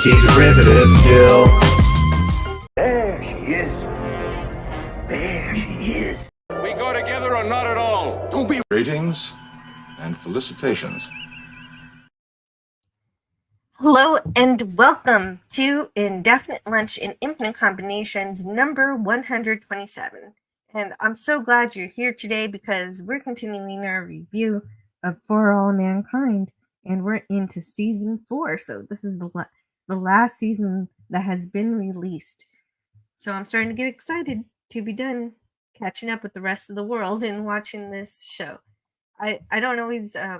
She's riveted still. There she is. There she is. We go together or not at all. Don't be. Greetings and felicitations. Hello and welcome to Indefinite Lunch in Infinite Combinations number 127. And I'm so glad you're here today because we're continuing our review of For All Mankind. And we're into season 4. So this is the last season that has been released. So I'm starting to get excited to be done catching up with the rest of the world and watching this show. I don't always, I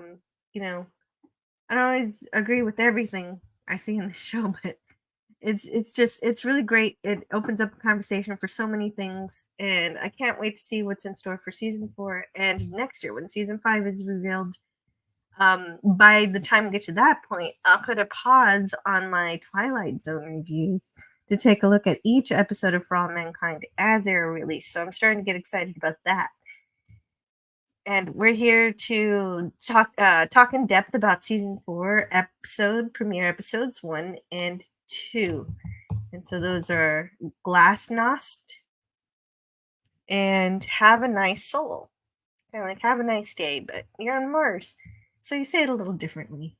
don't always agree with everything I see in the show, but it's really great. It opens up a conversation for so many things, and I can't wait to see what's in store for season 4 and next year when season 5 is revealed. By the time we get to that point, I'll put a pause on my Twilight Zone reviews to take a look at each episode of For All Mankind as they're released. So I'm starting to get excited about that. And we're here to talk in depth about season 4 premiere episodes 1 and 2. And so those are Glasnost and Have a Nice Soul. Kind of like Have a Nice Day, but you're on Mars. So you say it a little differently.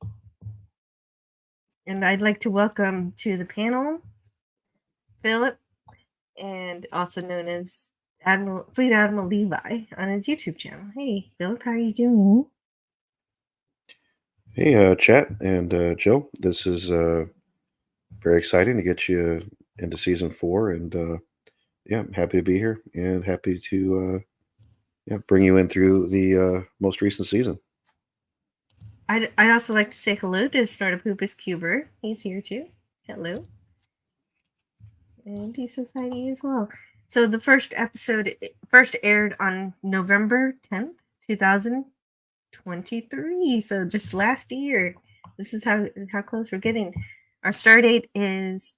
And I'd like to welcome to the panel Philip, and also known as Fleet Admiral Levi on his YouTube channel. Hey, Philip, how are you doing? Hey, Chat and Joe. This is very exciting to get you into season 4, and yeah, I'm happy to be here and happy to bring you in through the most recent season. I'd also like to say hello to Snortopoopas Cuber. He's here too. Hello. And he says hi to you as well. So the first episode first aired on November 10th, 2023. So just last year. This is how close we're getting. Our start date is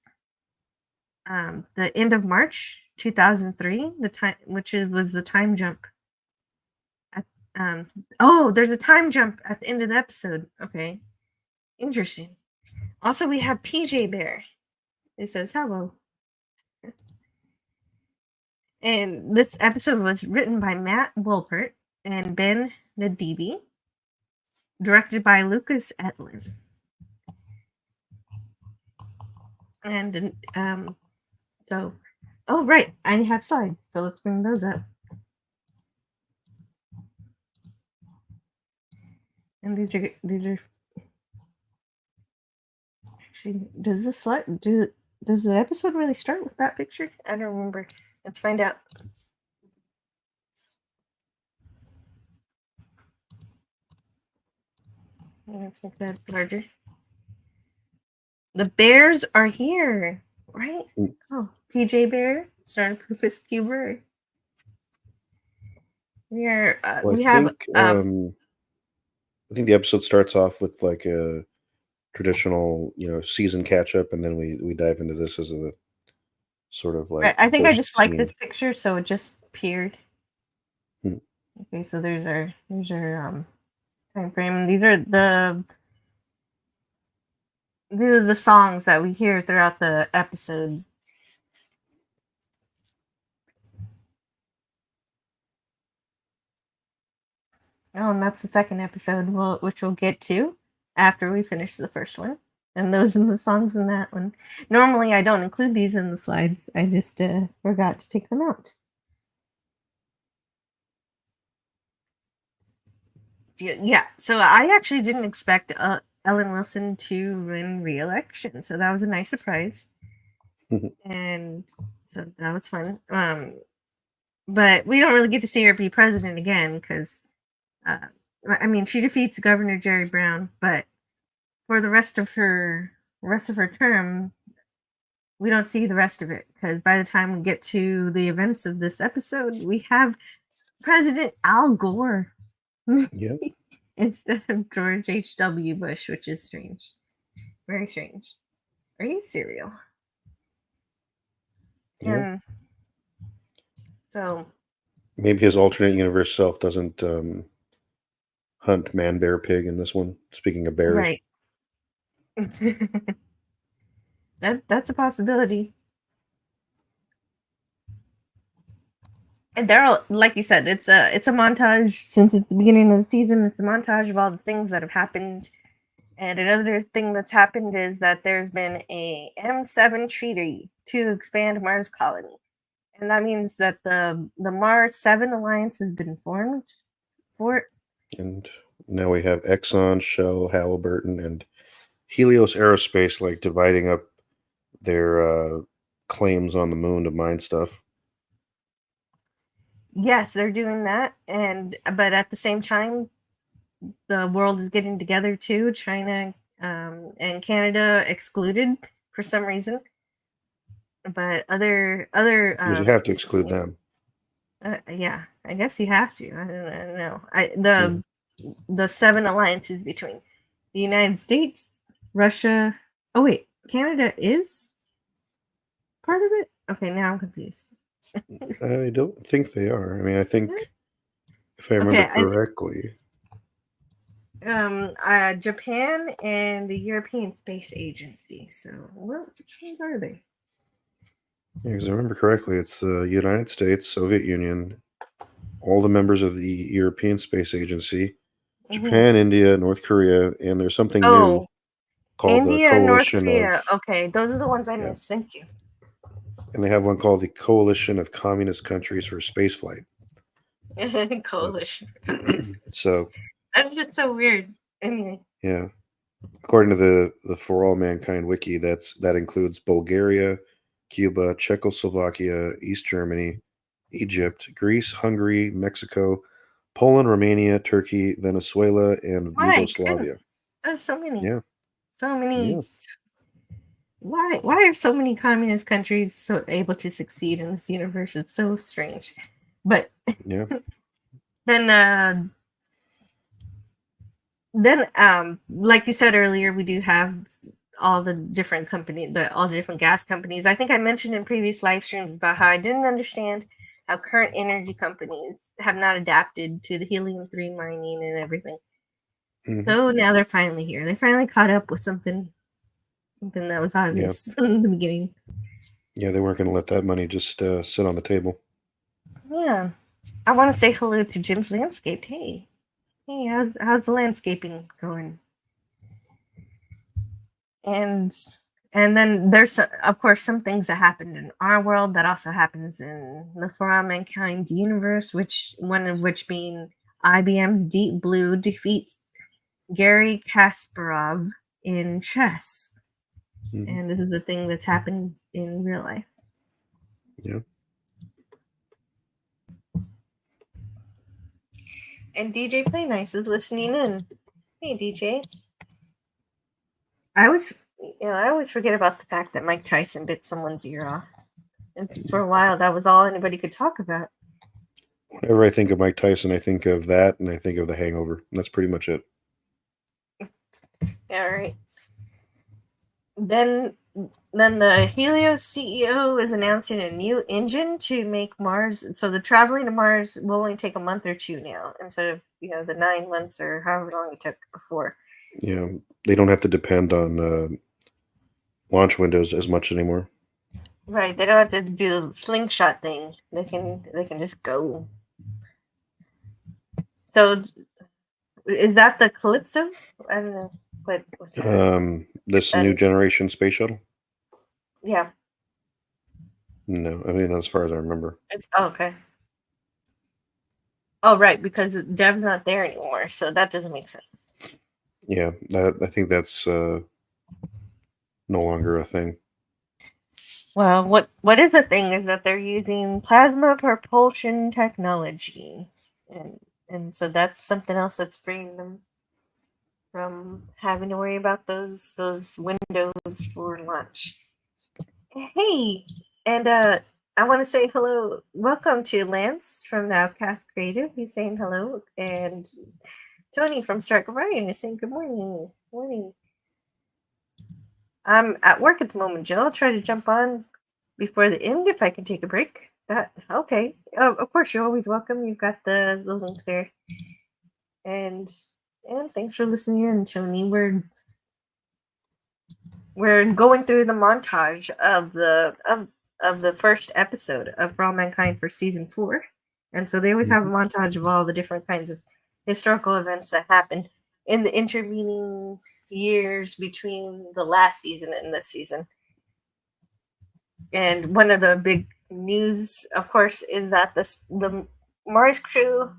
the end of March 2003, was the time jump. There's a time jump at the end of the episode. Okay. Interesting. Also, we have PJ Bear. It says hello. And this episode was written by Matt Wolpert and Ben Nadibi, directed by Lucas Etlin. And right, I have slides, so let's bring those up. And these are actually, does the episode really start with that picture? I don't remember. Let's find out. Let's make that larger. The bears are here, right? Oh, PJ Bear, Snortopoopas Cuber. We are. I think the episode starts off with like a traditional, season catch up, and then we dive into this as a sort of like. I think I just like this picture, so it just appeared. Okay, so there's our time frame. These are the songs that we hear throughout the episode. Oh, and that's the second episode, which we'll get to after we finish the first one. And those are the songs in that one. Normally, I don't include these in the slides. I just forgot to take them out. Yeah, so I actually didn't expect Ellen Wilson to win re-election. So that was a nice surprise. And so that was fun. But we don't really get to see her be president again because... she defeats Governor Jerry Brown, but for the rest of her term, we don't see the rest of it because by the time we get to the events of this episode, we have President Al Gore instead of George H.W. Bush, which is strange, very strange. Are you cereal? Yeah. So maybe his alternate universe self doesn't hunt man bear pig in this one. Speaking of bears, right. That's a possibility. And they're all, like you said, it's a montage since it's the beginning of the season. It's a montage of all the things that have happened. And another thing that's happened is that there's been a M7 treaty to expand Mars colony. And that means that the Mars 7 alliance has been formed for it. And now we have Exxon, Shell, Halliburton, and Helios Aerospace like dividing up their claims on the moon to mine stuff. Yes, they're doing that, but at the same time, the world is getting together too. China and Canada excluded for some reason, but other You have to exclude them. yeah, I guess you have to. I don't know. The 7 alliances between the United States, Russia. Oh wait, Canada is part of it. Okay, now I'm confused. I don't think they are. I mean, I think if I remember correctly, Japan and the European Space Agency. So, what ones are they? because I remember correctly, it's the United States, Soviet Union, all the members of the European Space Agency, Japan, India, North Korea, and there's something new called the India and North Coalition Korea. of. Okay, those are the ones I missed. Thank you. And they have one called the Coalition of Communist Countries for Spaceflight. Coalition. So That's just so weird. Anyway. Yeah. According to the For All Mankind wiki, that includes Bulgaria, Cuba, Czechoslovakia, East Germany, Egypt, Greece, Hungary, Mexico, Poland, Romania, Turkey, Venezuela, and My Yugoslavia. goodness. That's so many. Yeah. So many. Yeah. Why are so many communist countries so able to succeed in this universe? It's so strange. But Yeah. then like you said earlier, we do have all the different all the different gas companies. I think I mentioned in previous live streams about how I didn't understand how current energy companies have not adapted to the helium-3 mining and everything. Mhm. So now they're finally here. They finally caught up with something that was obvious from the beginning. Yeah, they weren't going to let that money just sit on the table. Yeah. I want to say hello to Jim's Landscape. Hey, how's the landscaping going? And then there's of course some things that happened in our world that also happens in the For All Mankind universe, one of which being IBM's Deep Blue defeats Gary Kasparov in chess. Mhm. And this is a thing that's happened in real life. Yeah. And DJ Play Nice is listening in. Hey, DJ. I always forget about the fact that Mike Tyson bit someone's ear off. And for a while, that was all anybody could talk about. Whenever I think of Mike Tyson, I think of that and I think of The Hangover. That's pretty much it. All right. Then the Helios CEO is announcing a new engine to make Mars. So the traveling to Mars will only take a month or two now, instead of the 9 months or however long it took before. Yeah, they don't have to depend on launch windows as much anymore. Right, they don't have to do the slingshot thing. They can just go. So is that the Calypso? I don't know. What This new generation space shuttle? Yeah. No, I mean, as far as I remember. Oh, okay. Oh, right, because Dev's not there anymore, so that doesn't make sense. Yeah, I think that's no longer a thing. Well, what is the thing is that they're using plasma propulsion technology, and so that's something else that's freeing them from having to worry about those windows for launch. Hey, and I want to say hello, welcome to Lance from the Outcast Creative. He's saying hello, and Tony from Stark Orion is saying good morning. Morning. I'm at work at the moment, Jill. I'll try to jump on before the end if I can take a break. Okay. Of course, you're always welcome. You've got the link there. And thanks for listening in, Tony. we're going through the montage of the first episode of For All Mankind for season 4, and so they always have a montage of all the different kinds of historical events that happened in the intervening years between the last season and this season. And one of the big news, of course, is that the Mars crew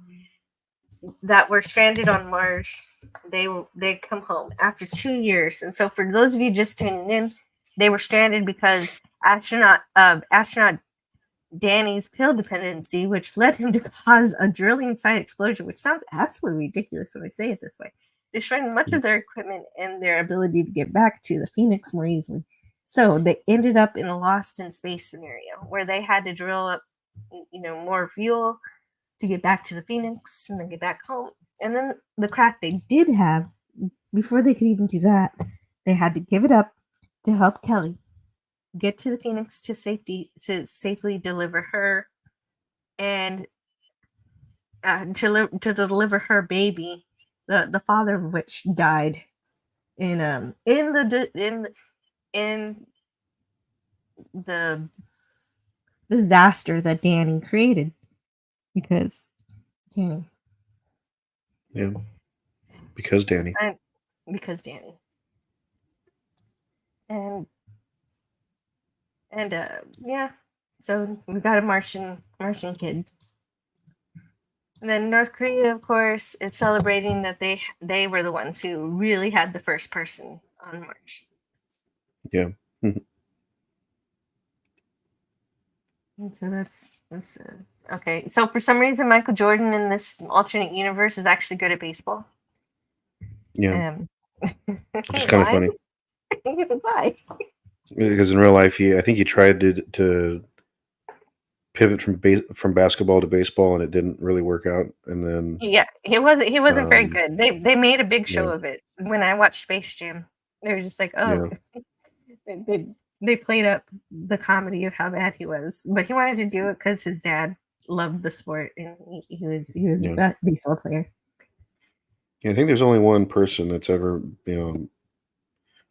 that were stranded on Mars, they come home after 2 years. And so for those of you just tuning in, they were stranded because astronaut Danny's pill dependency, which led him to cause a drilling site explosion, which sounds absolutely ridiculous when I say it this way, destroying much of their equipment and their ability to get back to the Phoenix more easily. So they ended up in a lost in space scenario where they had to drill up, more fuel to get back to the Phoenix and then get back home. And then the craft they did have, before they could even do that, they had to give it up to help Kelly get to the Phoenix to safely deliver her and to deliver her baby, the father of which died in the disaster that Danny created because Danny. Yeah. Because Danny. Because Danny. And yeah, so we got a Martian kid. And then North Korea, of course, is celebrating that they were the ones who really had the first person on Mars. Yeah. And so that's okay. So for some reason, Michael Jordan in this alternate universe is actually good at baseball. Yeah. Which is kind of funny. Why? Because in real life, I think he tried to pivot from basketball to baseball, and it didn't really work out. And then he wasn't very good. They made a big show of it when I watched Space Jam. They were just like, oh, they played up the comedy of how bad he was, but he wanted to do it because his dad loved the sport and he was a baseball player. Yeah, I think there's only one person that's ever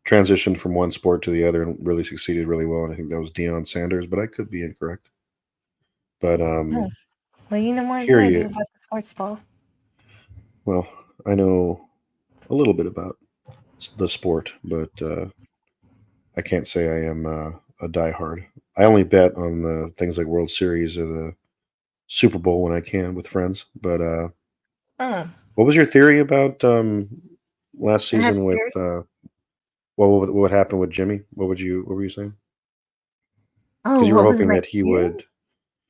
transitioned from one sport to the other and really succeeded really well, and I think that was Deion Sanders, but I could be incorrect. But well, you know more than I do about the sports ball. Well, I know a little bit about the sport, but I can't say I am a diehard. I only bet on the things like World Series or the Super Bowl when I can with friends. But what was your theory about last season with what happened with Jimmy? What were you saying? Because you were hoping that he would.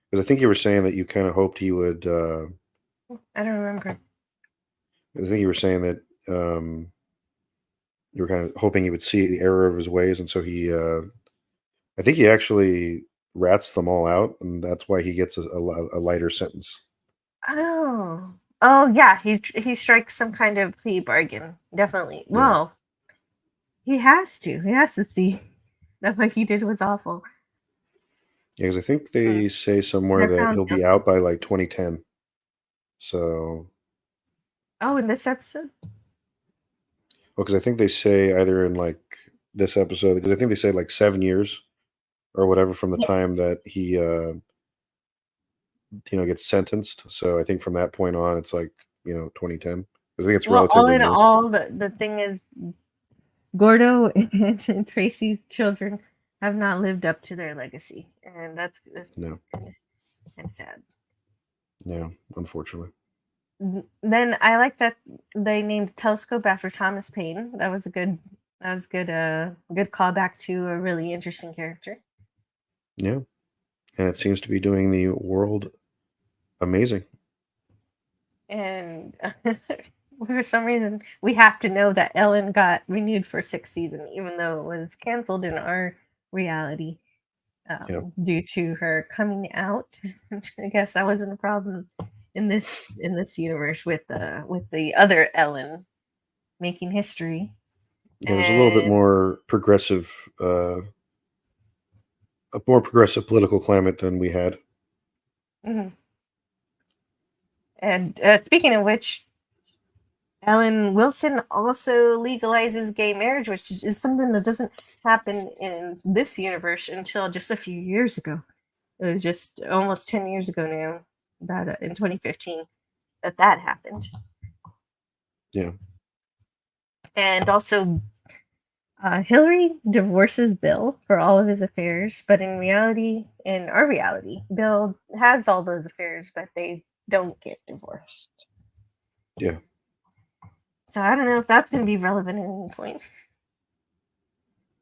Because I think you were saying that you kind of hoped he would. I don't remember. I think you were saying that you were kind of hoping he would see the error of his ways, and so he. I think he actually rats them all out, and that's why he gets a lighter sentence. Oh yeah, he strikes some kind of plea bargain, definitely. Yeah. Well, he has to see that what he did was awful. Yeah, because I think they say somewhere that he'll be out by like 2010. So. Oh, in this episode? Well, because I think they say either in like this episode, because I think they say like 7 years or whatever from the time that he, gets sentenced. So I think from that point on, it's like 2010. I think it's relatively. All in all, the thing is, Gordo and Tracy's children have not lived up to their legacy, and that's no, kind of sad. Yeah, unfortunately. Then I like that they named a telescope after Thomas Paine. That was good callback to a really interesting character. Yeah, and it seems to be doing the world amazing. And for some reason, we have to know that Ellen got renewed for 6th season, even though it was canceled in our reality due to her coming out. I guess that wasn't a problem in this universe with the other Ellen making history. Yeah, it was a little bit more progressive, a more progressive political climate than we had. Mm-hmm. And speaking of which, Ellen Wilson also legalizes gay marriage, which is something that doesn't happen in this universe until just a few years ago. It was just almost 10 years ago now that in 2015 that happened. Yeah. And also, Hillary divorces Bill for all of his affairs, but in reality, in our reality, Bill has all those affairs, but they don't get divorced. Yeah. So I don't know if that's going to be relevant at any point.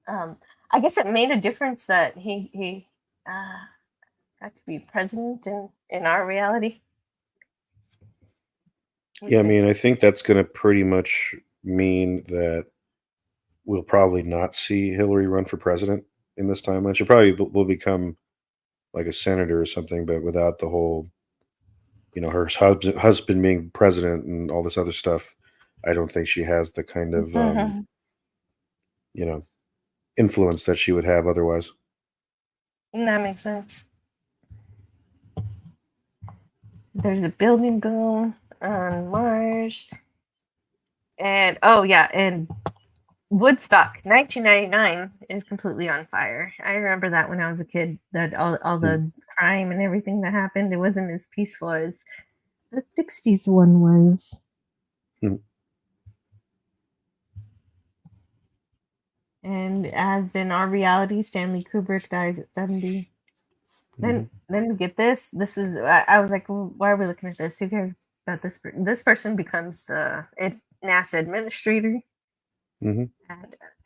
I guess it made a difference that he got to be president in our reality. Yeah, I mean, I think that's going to pretty much mean that we'll probably not see Hillary run for president in this timeline. She probably will become like a senator or something, but without the whole, her husband being president and all this other stuff. I don't think she has the kind of, influence that she would have otherwise. That makes sense. There's a building boom on Mars. And and Woodstock 1999 is completely on fire. I remember that when I was a kid, that all the crime and everything that happened, it wasn't as peaceful as the 60s one was. Hmm. And as in our reality, Stanley Kubrick dies at 70. Then we get this is I was like, well, why are we looking at this? Who cares about this? This person becomes a NASA administrator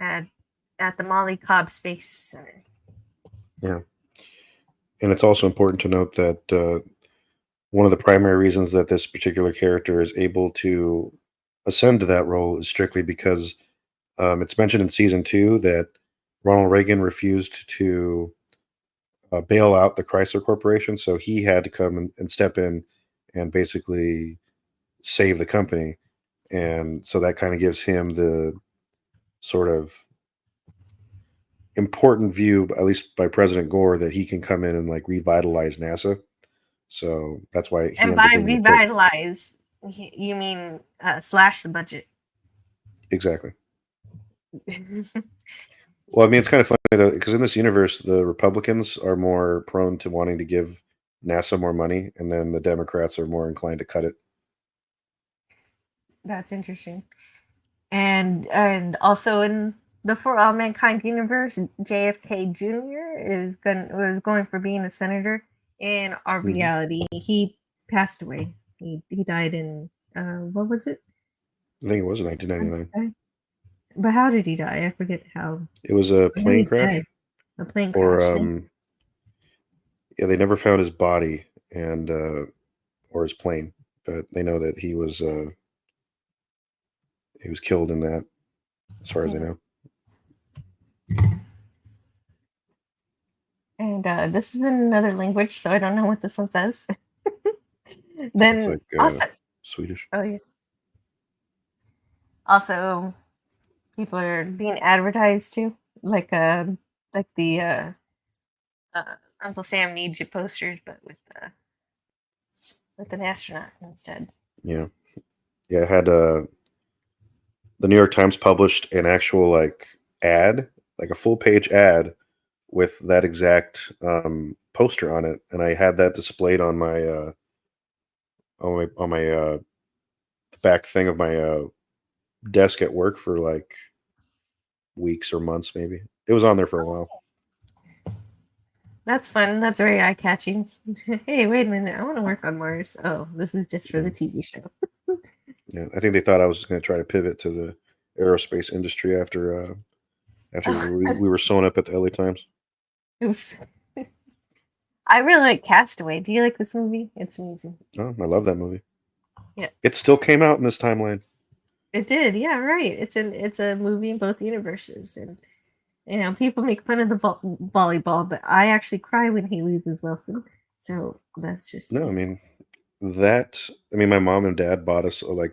at the Molly Cobb Space Center. Yeah. And it's also important to note that one of the primary reasons that this particular character is able to ascend to that role is strictly because it's mentioned in season 2 that Ronald Reagan refused to bail out the Chrysler Corporation, so he had to come and step in and basically save the company. And so that kind of gives him the sort of important view, at least by President Gore, that he can come in and like revitalize NASA. So that's why he and by revitalize, you mean slash the budget. Exactly. Well, I mean, it's kind of funny though, because in this universe, the Republicans are more prone to wanting to give NASA more money, and then the Democrats are more inclined to cut it. That's interesting. And also in the For All Mankind universe, JFK Jr. was going for being a senator. In our reality, he passed away. He died in what was it? I think it was in 1999. But how did he die? I forget how. It was a plane crash. A plane or crash. Yeah, they never found his body and or his plane, but they know that he was killed in that, as far as I know. And this is in another language, so I don't know what this one says. Then it's like also, Swedish. Oh yeah. Also, people are being advertised too, like the Uncle Sam Needs You posters, but with an astronaut instead. Yeah, I had the New York Times published an actual ad, like a full page ad with that exact poster on it, and I had that displayed on my the back thing of my desk at work for like weeks or months. Maybe it was on there for a while. That's fun. That's very eye catching. Hey, wait a minute! I want to work on Mars. Oh, this is just for the TV show. Yeah, I think they thought I was going to try to pivot to the aerospace industry after we were sewn up at the LA Times. Oops. I really like Castaway. Do you like this movie? It's amazing. Oh, I love that movie. Yeah, it still came out in this timeline. It did. Yeah, right. It's a movie in both universes, and people make fun of the volleyball, but I actually cry when he loses Wilson. So that's just no. I mean my mom and dad bought us I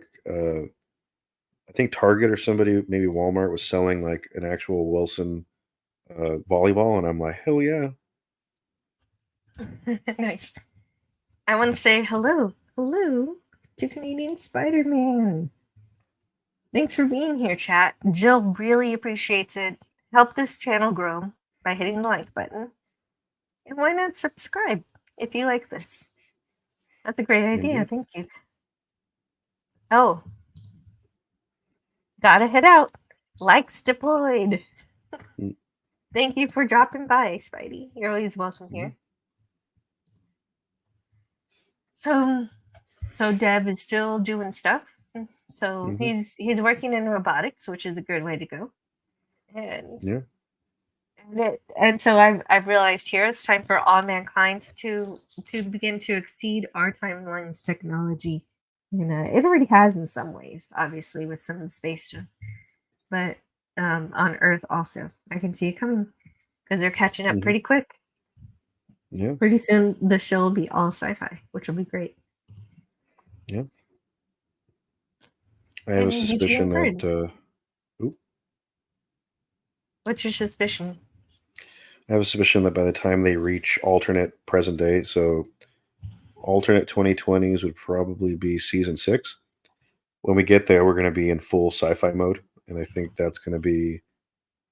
think Target or somebody, maybe Walmart, was selling like an actual Wilson volleyball, and I'm like, hell yeah. Nice. I want to say hello to Canadian Spider-Man. Thanks for being here, chat. Jill really appreciates it. Help this channel grow by hitting the like button. And why not subscribe if you like this? That's a great idea. Indeed. Thank you. Oh, gotta head out. Likes deployed. Mm. Thank you for dropping by, Spidey. You're always welcome here. So Dev is still doing stuff. So he's working in robotics, which is a good way to go. And Yeah. and so I've realized here it's time for all mankind to begin to exceed our timeline's technology. And it already has in some ways, obviously, with some of the space stuff. But on Earth also, I can see it coming because they're catching up pretty quick. Yeah. Pretty soon the show will be all sci-fi, which will be great. Yeah. I have a suspicion that. What's your suspicion? I have a suspicion that by the time they reach alternate present day, so alternate 2020s would probably be season 6. When we get there, we're going to be in full sci-fi mode, and I think that's going to be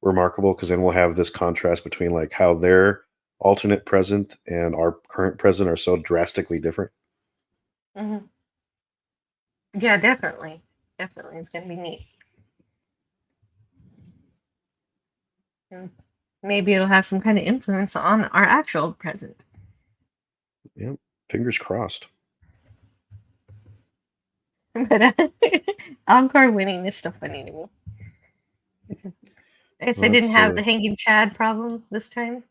remarkable because then we'll have this contrast between like how their alternate present and our current present are so drastically different. Mm-hmm. Yeah, definitely. Definitely. It's going to be neat. And maybe it'll have some kind of influence on our actual present. Yeah, fingers crossed. But Encore winning is still funny to me. I guess I didn't have the hanging Chad problem this time.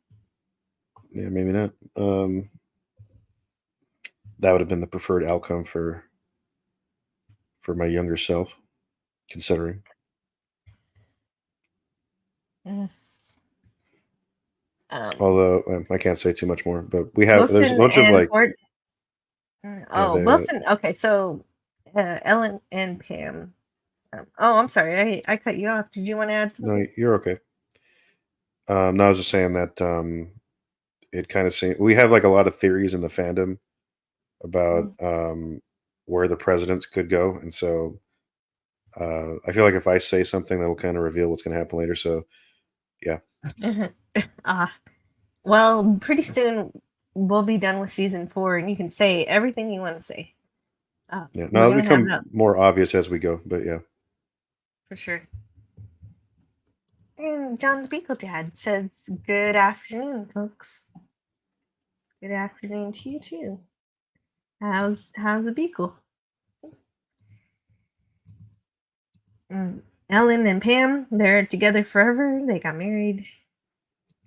Yeah, maybe not. That would have been the preferred outcome for my younger self, considering. Although I can't say too much more, but we have Wilson there's a bunch of like. Wilson. Okay, so Ellen and Pam. I'm sorry, I cut you off. Did you want to add something? No, you're okay. No, I was just saying that it kind of seems we have like a lot of theories in the fandom about where the presidents could go, and so I feel like if I say something, that'll kind of reveal what's going to happen later. So, yeah. Well, pretty soon we'll be done with season 4, and you can say everything you want to say. Yeah, now it'll become more obvious as we go, but yeah. For sure. And John the Beagle Dad says, "Good afternoon, folks. Good afternoon to you too. How's the Beagle?" Ellen and Pam, they're together forever. They got married.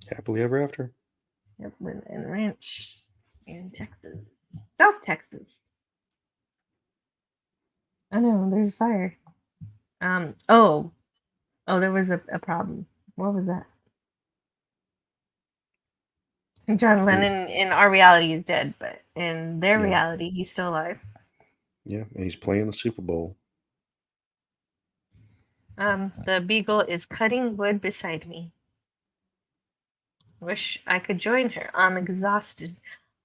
Happily ever after. Yep, in a ranch in Texas. South Texas. I know, there's a fire. There was a problem. What was that? John Lennon in our reality is dead, but in their reality, he's still alive. Yeah, and he's playing the Super Bowl. The Beagle is cutting wood beside me. Wish I could join her. I'm exhausted.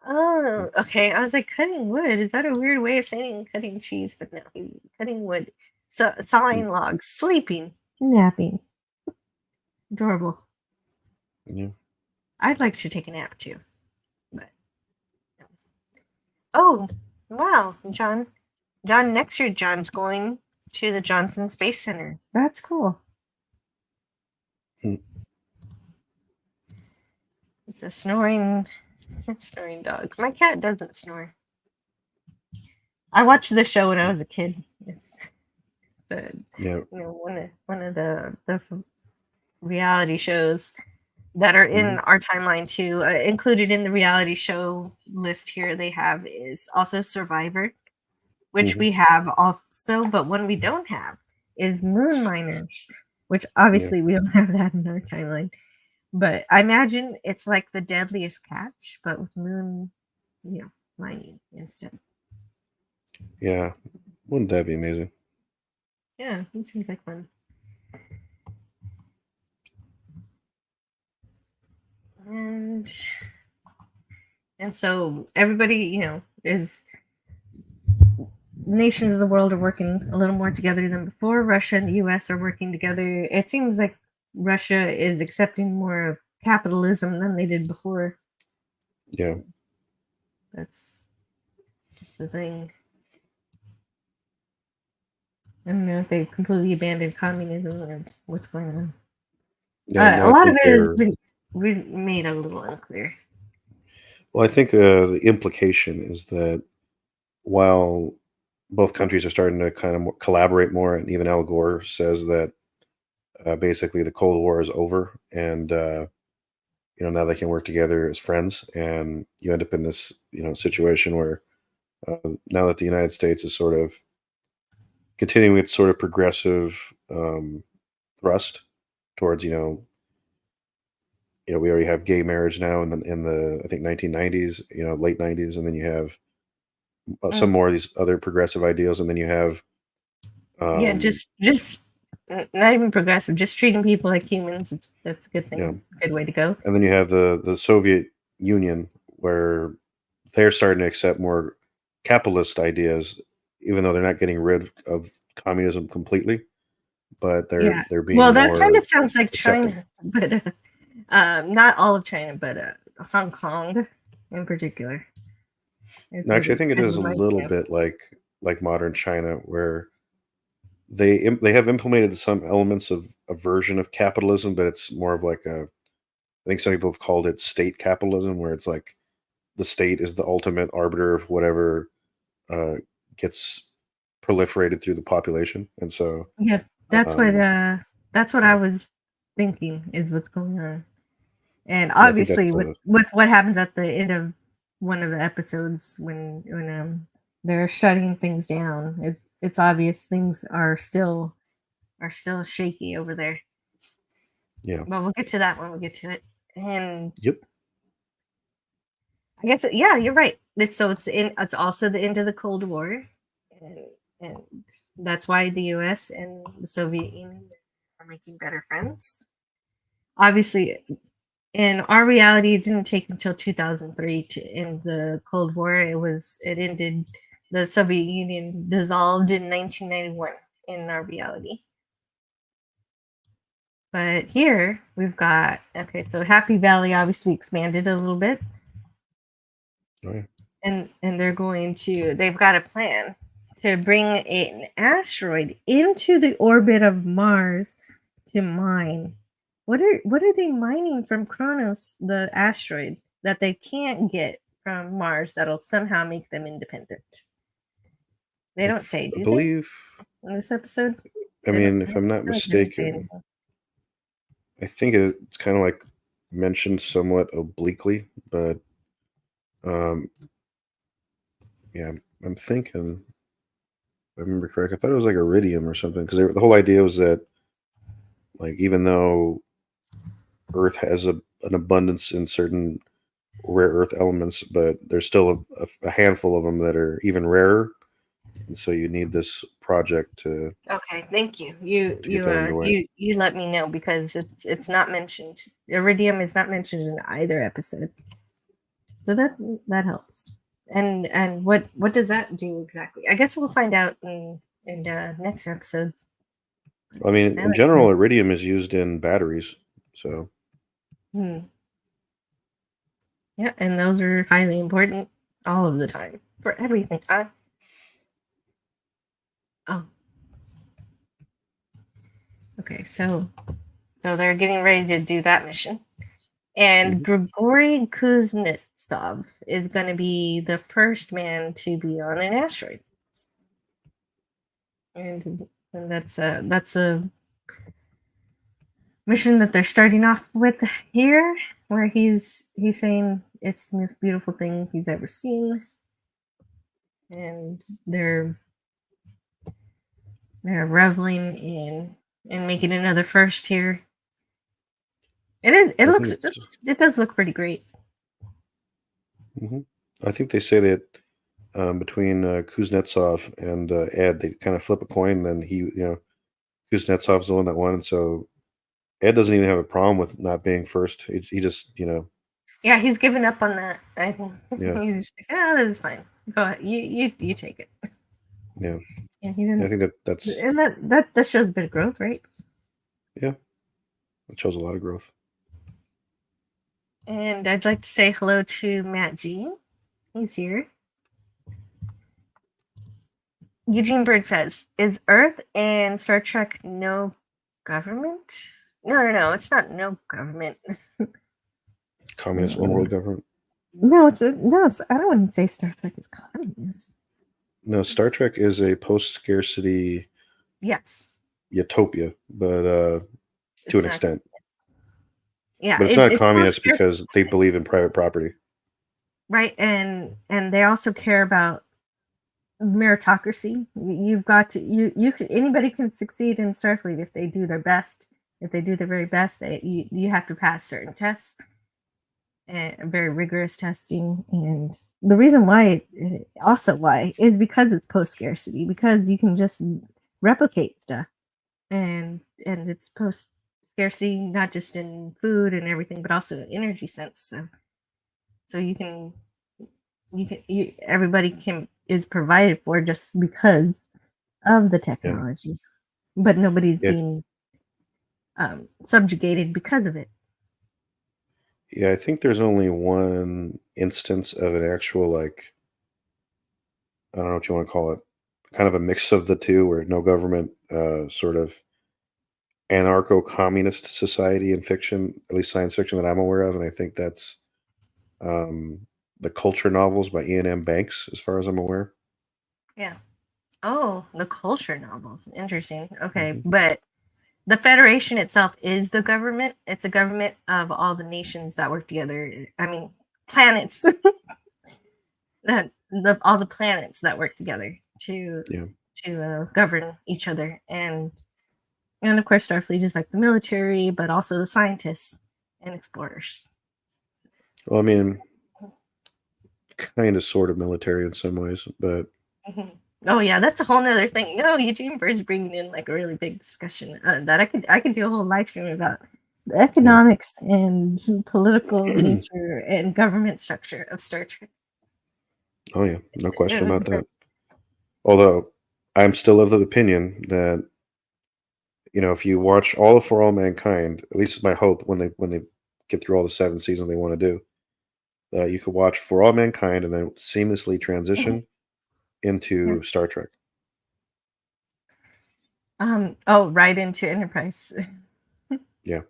Oh, okay. I was like, cutting wood. Is that a weird way of saying cutting cheese? But no, he's cutting wood. So, sawing logs, sleeping, napping. Adorable. Yeah. I'd like to take a nap too. But oh, wow, John. Next year, John's going to the Johnson Space Center. That's cool. It's a snoring dog. My cat doesn't snore. I watched the show when I was a kid. It's one of the reality shows that are in our timeline too. Included in the reality show list here they have is also Survivor, which we have also, but one we don't have is Moon Miners, which obviously we don't have that in our timeline. But I imagine it's like the Deadliest Catch, but with moon, mining instead. Yeah, wouldn't that be amazing? Yeah, it seems like fun. And so everybody, is nations of the world are working a little more together than before. Russia and the U.S. are working together. It seems like Russia is accepting more of capitalism than they did before. Yeah. That's the thing. I don't know if they've completely abandoned communism or what's going on. Yeah. No, A I lot of think it has they're. been made a little unclear. Well, I think the implication is that while both countries are starting to kind of collaborate more, and even Al Gore says that basically the Cold War is over, and now they can work together as friends, and you end up in this situation where now that the United States is sort of continuing its sort of progressive thrust towards we already have gay marriage now in the I think 1990s, late 90s, and then you have some Mm. more of these other progressive ideals, and then you have Yeah, um, just not even progressive. Just treating people like humans. That's a good you know, thing. Good way to go. and then you have the Soviet Union, where they're starting to accept more capitalist ideas, even though they're not getting rid of communism completely, but Yeah. they're Well, being that kind more of sounds like accepting. China, but not all of China, but Hong Kong in particular. It's what Actually, I it think it kind of is a reminds little me of. bit like modern China, where they have implemented some elements of a version of capitalism, but it's more of like I think some people have called it state capitalism, where it's like the state is the ultimate arbiter of whatever uh, gets proliferated through the population, and so Yeah, um, that's what I yeah, was thinking is what's going on. And yeah, I think obviously that's with what happens at the end of one of the episodes when they're shutting things down, it's obvious things are still shaky over there. yeah, But we'll get to that when we get to it. And yep, I guess yeah, you're right. It's also the end of the Cold War, and, and that's why the U.S. and the Soviet Union are making better friends. Obviously, in our reality, it didn't take until 2003 to end the Cold War. It ended. The Soviet Union dissolved in 1991 in our reality. But here we've got okay. So Happy Valley obviously expanded a little bit, oh, yeah. and they've got a plan to bring an asteroid into the orbit of Mars to mine. What are they mining from Kronos, the asteroid that they can't get from Mars that'll somehow make them independent? They don't say, I do they, believe. in this episode? I They don't. mean, I if I'm not feel like they don't say mistaken, anything. I think it's kind of like mentioned somewhat obliquely, but um, yeah, I'm thinking. If I remember correct, I thought it was like iridium or something, because the whole idea was that, like, even though Earth has an abundance in certain rare earth elements, but there's still a handful of them that are even rarer, and so you need this project Okay, thank you. You to get you that uh underway. you you let me know because it's not mentioned. Iridium is not mentioned in either episode, so that helps. And what does that do exactly? I guess we'll find out in next episodes. I mean, I in like this. general, iridium is used in batteries, so Hmm. Yeah, and those are highly important all of the time for everything. Oh, okay. So they're getting ready to do that mission. And mhm. Grigory Kuznetsov is going to be the first man to be on an asteroid, and that's a mission that they're starting off with here, where he's saying it's the most beautiful thing he's ever seen, and they're reveling in making another first here. It is. It I think looks. it's. It does look pretty great. Mhm. I think they say that between Kuznetsov and Ed, they kind of flip a coin, and then Kuznetsov's the one that won, and so Ed doesn't even have a problem with not being first. He just, Yeah, he's given up on that. I think yeah, he's just like, ah, this is fine. Go ahead. You take it. Yeah. And he I didn't, think that's and that shows a bit of growth, right? yeah, that shows a lot of growth. And I'd like to say hello to Matt G. He's here. Eugene Bird says, "Is Earth and Star Trek no government? No. It's not no government. Communist one world government. No, it's I don't want to say Star Trek is communist. No, Star Trek is a post-scarcity Yes, utopia, but to it's an not. extent. Yeah, But it's not it's communist post-scarcity, because they believe in private property. right? And they also care about meritocracy. You've got to you can anybody can succeed in Starfleet if they do their best. If they do their very best, you have to pass certain tests and very rigorous testing. And the reason why is because it's post scarcity, because you can just replicate stuff, and it's post scarcity not just in food and everything, but also in energy sense. So everybody is provided for just because of the technology, but nobody's being subjugated because of it. Yeah, I think there's only one instance of an actual, like, I don't know what you want to call it, kind of a mix of the two, where no government, sort of anarcho-communist society in fiction, at least science fiction that I'm aware of, and I think that's the Culture novels by Ian M. Banks, as far as I'm aware. Yeah. Oh, the culture novels. Interesting. Okay, Mm-hmm. but the Federation itself is the government. It's a government of all the nations that work together. I mean, planets. All the planets that work together to govern each other, and of course, Starfleet is like the military, but also the scientists and explorers. Well, I mean, kind of sort of military in some ways, but Oh yeah, that's a whole nother thing. No, Eugene Bird's bringing in like a really big discussion that I could do a whole live stream about the economics and political nature and government structure of Star Trek. Oh yeah, no question about that. Although I'm still of the opinion that, if you watch all of For All Mankind, at least it's my hope when they get through all the 7 seasons they want to do, that you could watch For All Mankind and then seamlessly transition into Star Trek. Right into Enterprise. Yeah.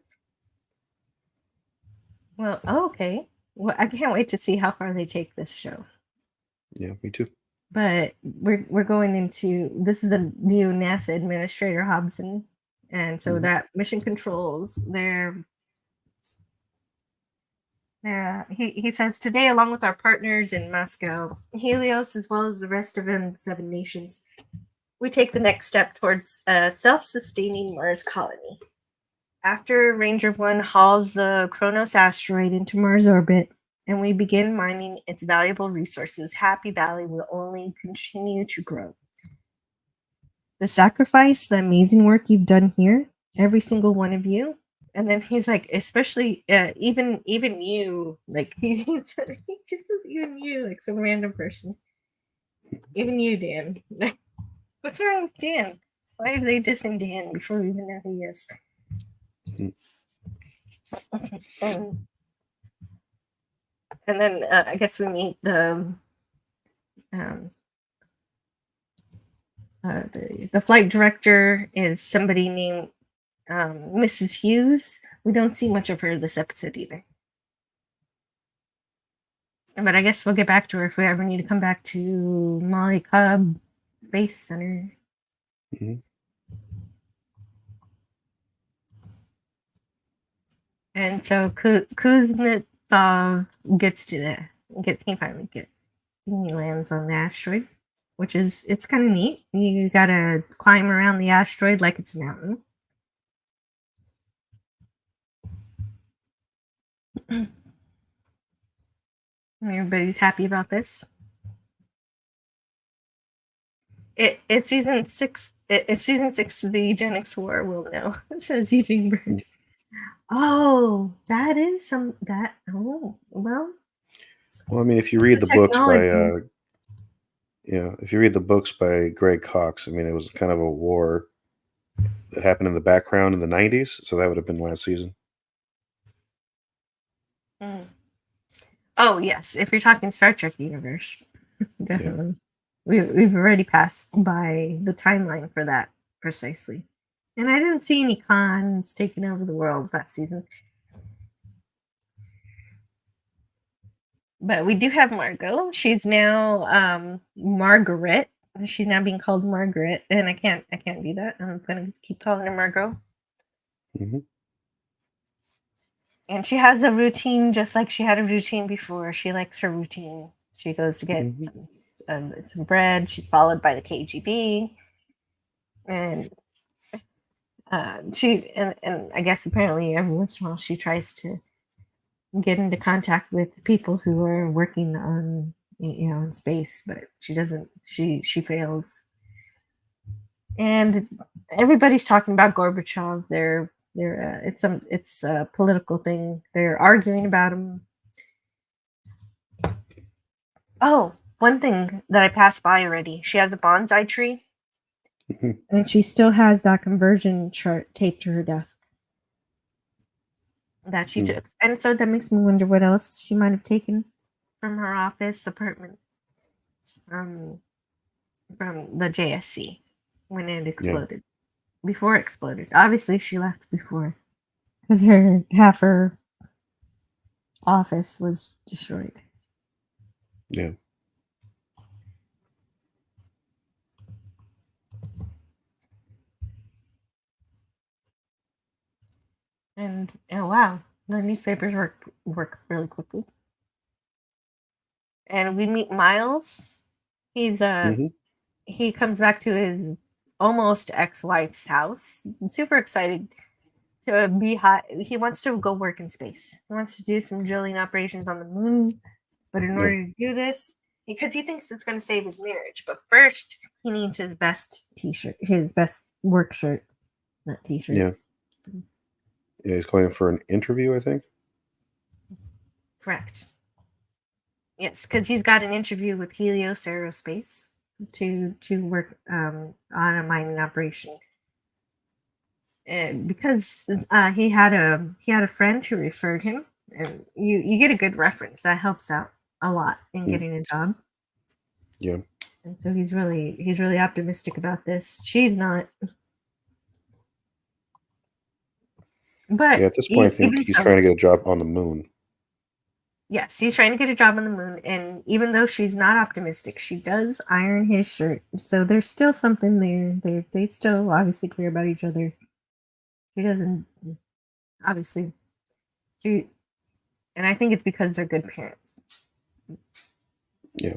Well, okay. Well, I can't wait to see how far they take this show. Yeah, me too. But we're going into, this is the new NASA Administrator Hobson, and so that mission controls he says, today, along with our partners in Moscow, Helios, as well as the rest of M7 nations, we take the next step towards a self-sustaining Mars colony. After Ranger 1 hauls the Kronos asteroid into Mars orbit and we begin mining its valuable resources, Happy Valley will only continue to grow. The sacrifice, the amazing work you've done here, every single one of you. And then he's like, especially even you, like he just says, even you, like some random person. Even you, Dan. What's wrong with Dan? Why are they dissing Dan before we even know who he is? And then I guess we meet the flight director is somebody named Mrs. Hughes. We don't see much of her this episode either. But I guess we'll get back to her if we ever need to come back to Molly Cobb Space Center. Mm-hmm. And so Kuznetsov he finally gets, he lands on the asteroid, which is, it's kind of neat. You gotta climb around the asteroid like it's a mountain. Everybody's happy about this. It's season 6. If season 6 of the Eugenics War, we'll know. Says Eugene Bird. Oh, that is well. Well, I mean, if you read the books by if you read the books by Greg Cox, I mean, it was kind of a war that happened in the background in the 90s, so that would have been last season. Mm. Oh yes, if you're talking Star Trek universe, definitely. We've already passed by the timeline for that precisely. And I didn't see any cons taking over the world that season. But we do have Margot. She's now Margaret. She's now being called Margaret, and I can't do that. I'm gonna keep calling her Margot. hmm And she has a routine just like she had a routine before. She likes her routine. She goes to get some bread. She's followed by the KGB, and and I guess apparently every once in a while she tries to get into contact with people who are working on in space, but she doesn't. She fails. And everybody's talking about Gorbachev. It's a political thing. They're arguing about him. Oh, one thing that I passed by already. She has a bonsai tree, and she still has that conversion chart taped to her desk that she took. And so that makes me wonder what else she might have taken from her office apartment, from the JSC when it exploded. Before it exploded, obviously she left before, because half her office was destroyed. Yeah. And oh wow, the newspapers work really quickly. And we meet Miles. He's he comes back to his almost ex-wife's house. I'm super excited to be hot. He wants to go work in space. He wants to do some drilling operations on the moon. But in order to do this, because he thinks it's going to save his marriage, but first he needs his best t-shirt, his best work shirt, not t-shirt. Yeah. Yeah, he's going for an interview, I think. Correct. Yes, because he's got an interview with Helios Aerospace to work on a mining operation. And because he had a friend who referred him, and you get a good reference that helps out a lot in getting a job. Yeah. And so he's really optimistic about this. She's not. But at this point, I think he's trying to get a job on the moon. Yes, he's trying to get a job on the moon, and even though she's not optimistic, she does iron his shirt. So there's still something there. They still obviously care about each other. She doesn't obviously. And I think it's because they're good parents. Yeah.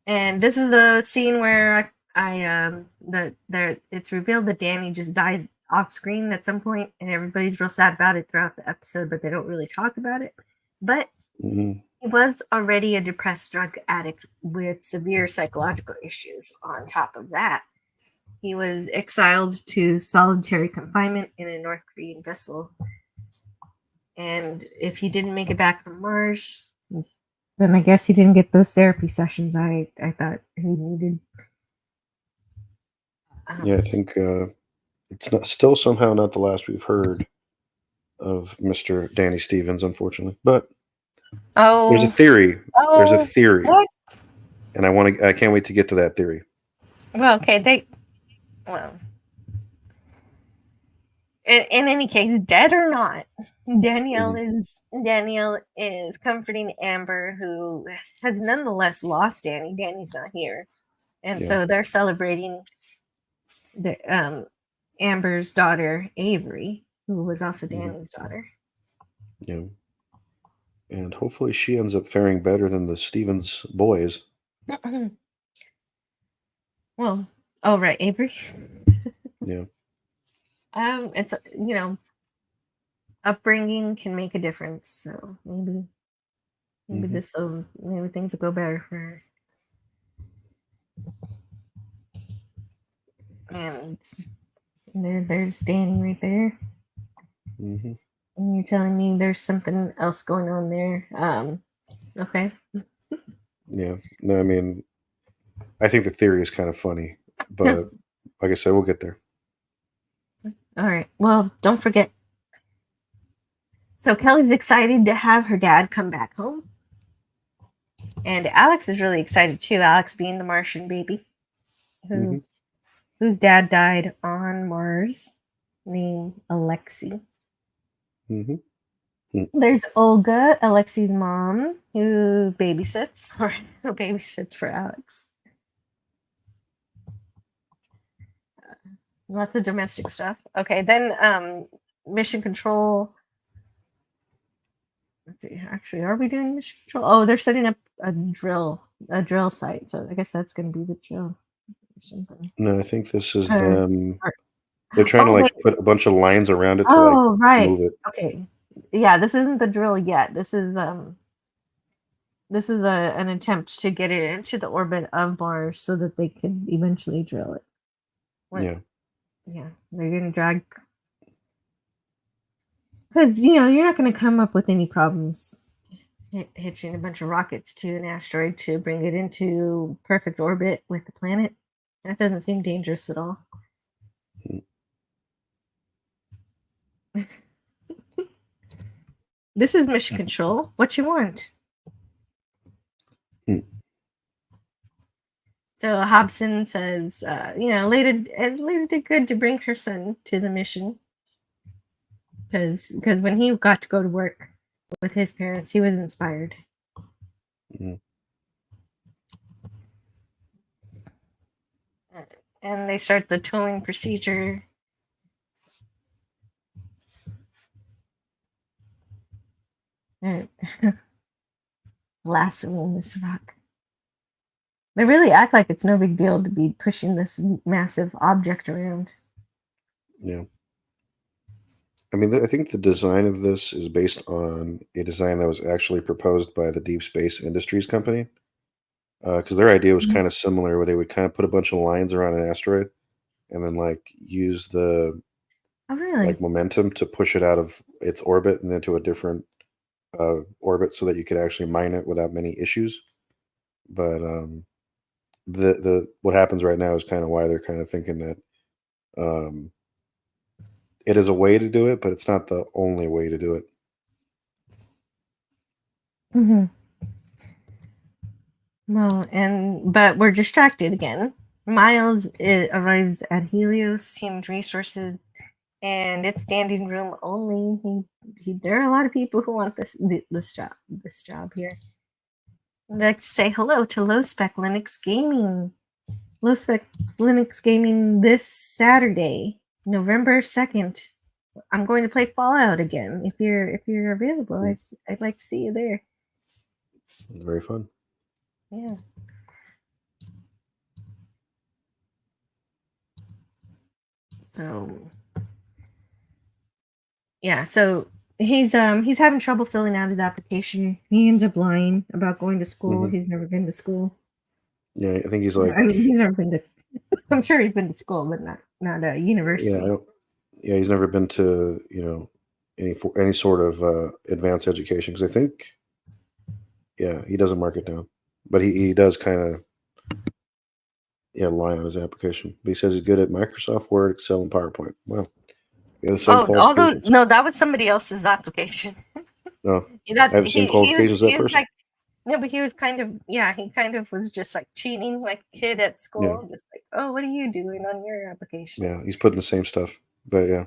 And this is the scene where it's revealed that Danny just died off screen at some point, and everybody's real sad about it throughout the episode, but they don't really talk about it. But he was already a depressed drug addict with severe psychological issues. On top of that, he was exiled to solitary confinement in a North Korean vessel. And if he didn't make it back from Mars, then I guess he didn't get those therapy sessions I thought he needed. Yeah, I think it's still somehow not the last we've heard of Mr. Danny Stevens, unfortunately. But there's a theory. There's a theory. What? And I can't wait to get to that theory. Well, okay, in any case, dead or not, Danielle is comforting Amber, who has nonetheless lost Danny. Danny's not here, and so they're celebrating the Amber's daughter Avery, who was also Danny's daughter. Yeah, and hopefully she ends up faring better than the Stevens boys. Well, oh right, Avery. Yeah. It's upbringing can make a difference. So maybe maybe things will go better for her. And there's Danny right there. And you're telling me there's something else going on there. Okay. Yeah. No, I mean, I think the theory is kind of funny, but like I said, we'll get there. All right. Well, don't forget. So Kelly's excited to have her dad come back home. And Alex is really excited too. Alex being the Martian baby Hmm. whose dad died on Mars, named Alexei. Hmm. There's Olga, Alexei's mom, who babysits for Alex. Lots of domestic stuff. Okay, then mission control. Let's see, actually, are we doing mission control? Oh, they're setting up a drill site. So I guess that's going to be the drill or something. No, I think this is Or, them. or They're trying to oh wait. like put a bunch of lines around it to like Oh right. move it. Okay. Yeah, this isn't the drill yet. This is an attempt to get it into the orbit of Mars so that they can eventually drill it. Yeah. Yeah, they're gonna drag because you're not gonna come up with any problems hitching a bunch of rockets to an asteroid to bring it into perfect orbit with the planet. That doesn't seem dangerous at all. This is mission control. What you want? Hmm. So Hobson says, Leda did good to bring her son to the mission because when he got to go to work with his parents, he was inspired. Mhm. And they start the towing procedure. Lassoing this rock. They really act like it's no big deal to be pushing this massive object around. Yeah. I mean, I think the design of this is based on a design that was actually proposed by the Deep Space Industries Company. Because their idea was kind of similar, where they would kind of put a bunch of lines around an asteroid and then like use the Oh, really? like momentum to push it out of its orbit and into a different orbit so that you could actually mine it without many issues. But the what happens right now is kind of why they're kind of thinking that um, it is a way to do it, but it's not the only way to do it. Mm-hmm. Well, but we're distracted again. Miles arrives at Helios Human Resources, and it's standing room only. There are a lot of people who want this job here. I'd like to say hello to Low Spec Linux Gaming. Low Spec Linux Gaming this Saturday, November 2nd. I'm going to play Fallout again. If you're available, I'd like to see you there. It's very fun. Yeah. So he's having trouble filling out his application. He ends up lying about going to school. Hmm. He's never been to school. Yeah, I think he's I like, mean, he's never been to. I'm sure he's been to school, but not a yeah, I university. don't, yeah, he's never been to any sort of advanced education because I think, yeah, he doesn't mark it down, but he does kind of lie on his application. But he says he's good at Microsoft Word, Excel, and PowerPoint. Well, we have the same Oh, although qualifications. no, that was somebody else's application. No, I That have the same qualifications as that he was person. like no, but he was kind of he kind of was just like cheating like a kid at Yeah, school, just like, oh, what are you doing on your application? yeah, he's putting the same stuff. But yeah,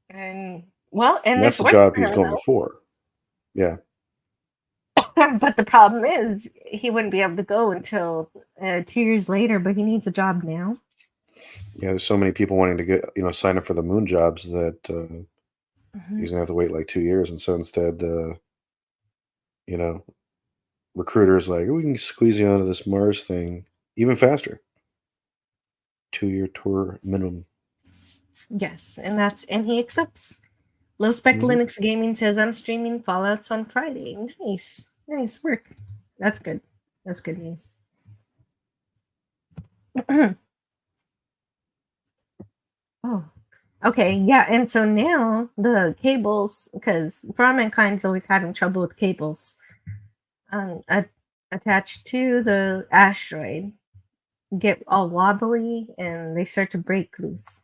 And and that's there's the work job for he was him going for. Yeah, though. But the problem is he wouldn't be able to go until 2 years later. But he needs a job now. yeah. There's so many people wanting to get sign up for the moon jobs that he's gonna have to wait like 2 years, and so instead, you know, recruiters like, "Oh, we can squeeze you onto this Mars thing even faster. 2-year tour minimum." Yes, and he accepts. Low Spec Hmm. Linux Gaming says I'm streaming Fallout's on Friday. Nice work. That's good. That's good news. Oh, Okay, yeah, and so now the cables, because For All Mankind's always having trouble with cables attached to the asteroid, get all wobbly and they start to break loose.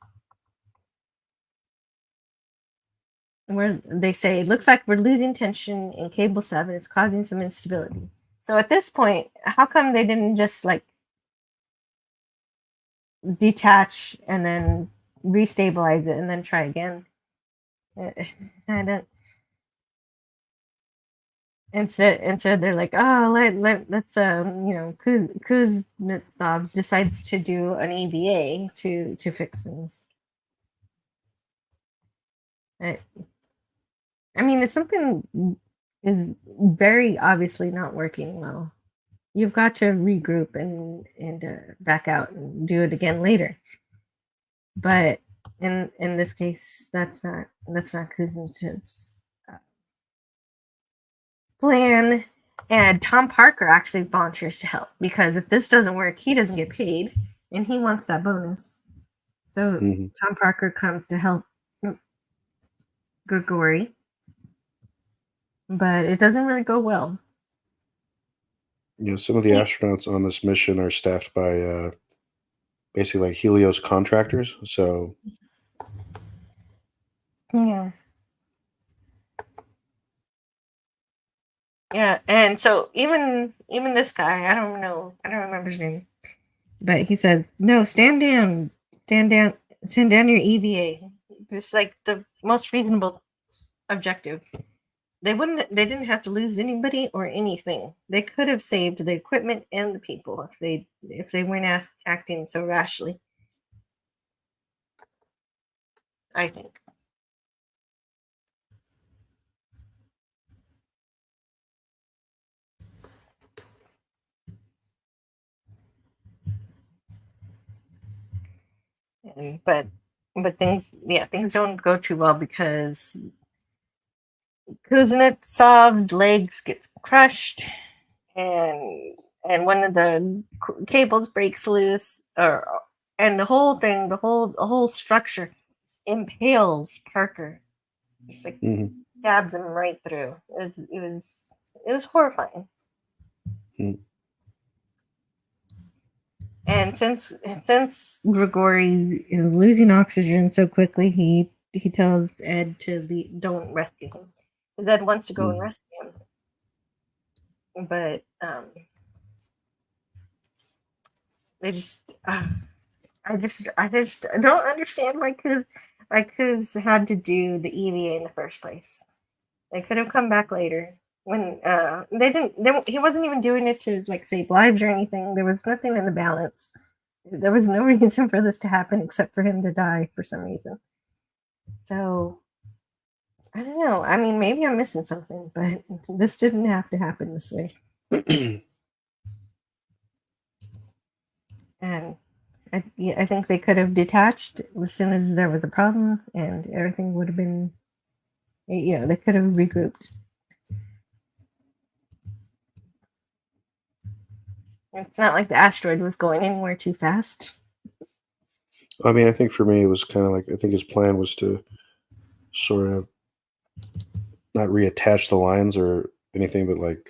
Where they say it looks like we're losing tension in cable 7, it's causing some instability. So at this point, how come they didn't just like detach and then restabilize it and then try again? I don't. Instead they're like, oh, let's Kuznetsov decides to do an EVA to fix things. I mean, if something is very obviously not working well, you've got to regroup and back out and do it again later. But in this case, that's not Kuznetsov's plan. And Tom Parker actually volunteers to help because if this doesn't work, he doesn't get paid, and he wants that bonus. So Tom Parker comes to help Grigori, but it doesn't really go well. Some of the astronauts on this mission are staffed by basically like Helios contractors. So yeah, and so even this guy, I don't remember his name, but he says, "No, stand down, send down your EVA." It's like the most reasonable objective. They didn't have to lose anybody or anything. They could have saved the equipment and the people if they weren't acting so rashly. I think. But things don't go too well because Kuznetsov's legs gets crushed, and one of the cables breaks loose, and the whole structure impales Parker, just like stabs him right through. It was horrifying. And since Grigori is losing oxygen so quickly, he tells Ed to don't rescue him. Because Ed wants to go and rescue him, but they just I don't understand why Kuz had to do the EVA in the first place. They could have come back later when they didn't. He wasn't even doing it to like save lives or anything. There was nothing in the balance. There was no reason for this to happen except for him to die for some reason. So I don't know. I mean, maybe I'm missing something, but this didn't have to happen this way. And I think they could have detached as soon as there was a problem, and everything would have been. They could have regrouped. It's not like the asteroid was going anywhere too fast. I mean, I think for me, it was kind of like, I think his plan was to sort of not reattach the lines or anything, but like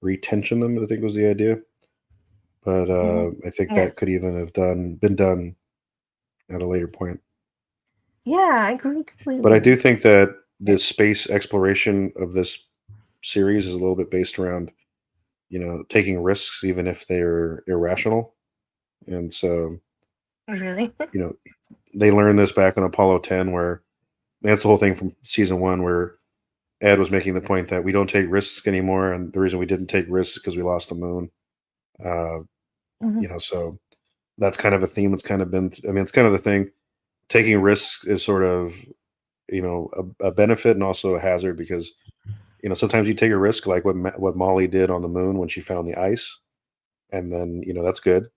retension them, I think was the idea. But I think that could even have been done at a later point. Yeah, I agree completely. But I do think that the space exploration of this series is a little bit based around, taking risks, even if they're irrational. And so, really, they learned this back on Apollo 10, where that's the whole thing from season 1, where Ed was making the point that we don't take risks anymore, and the reason we didn't take risks is because we lost the moon. So that's kind of a theme that's kind of been. I mean, it's kind of the thing. Taking risks is sort of, a benefit and also a hazard, because sometimes you take a risk, like what Molly did on the moon when she found the ice, and then that's good.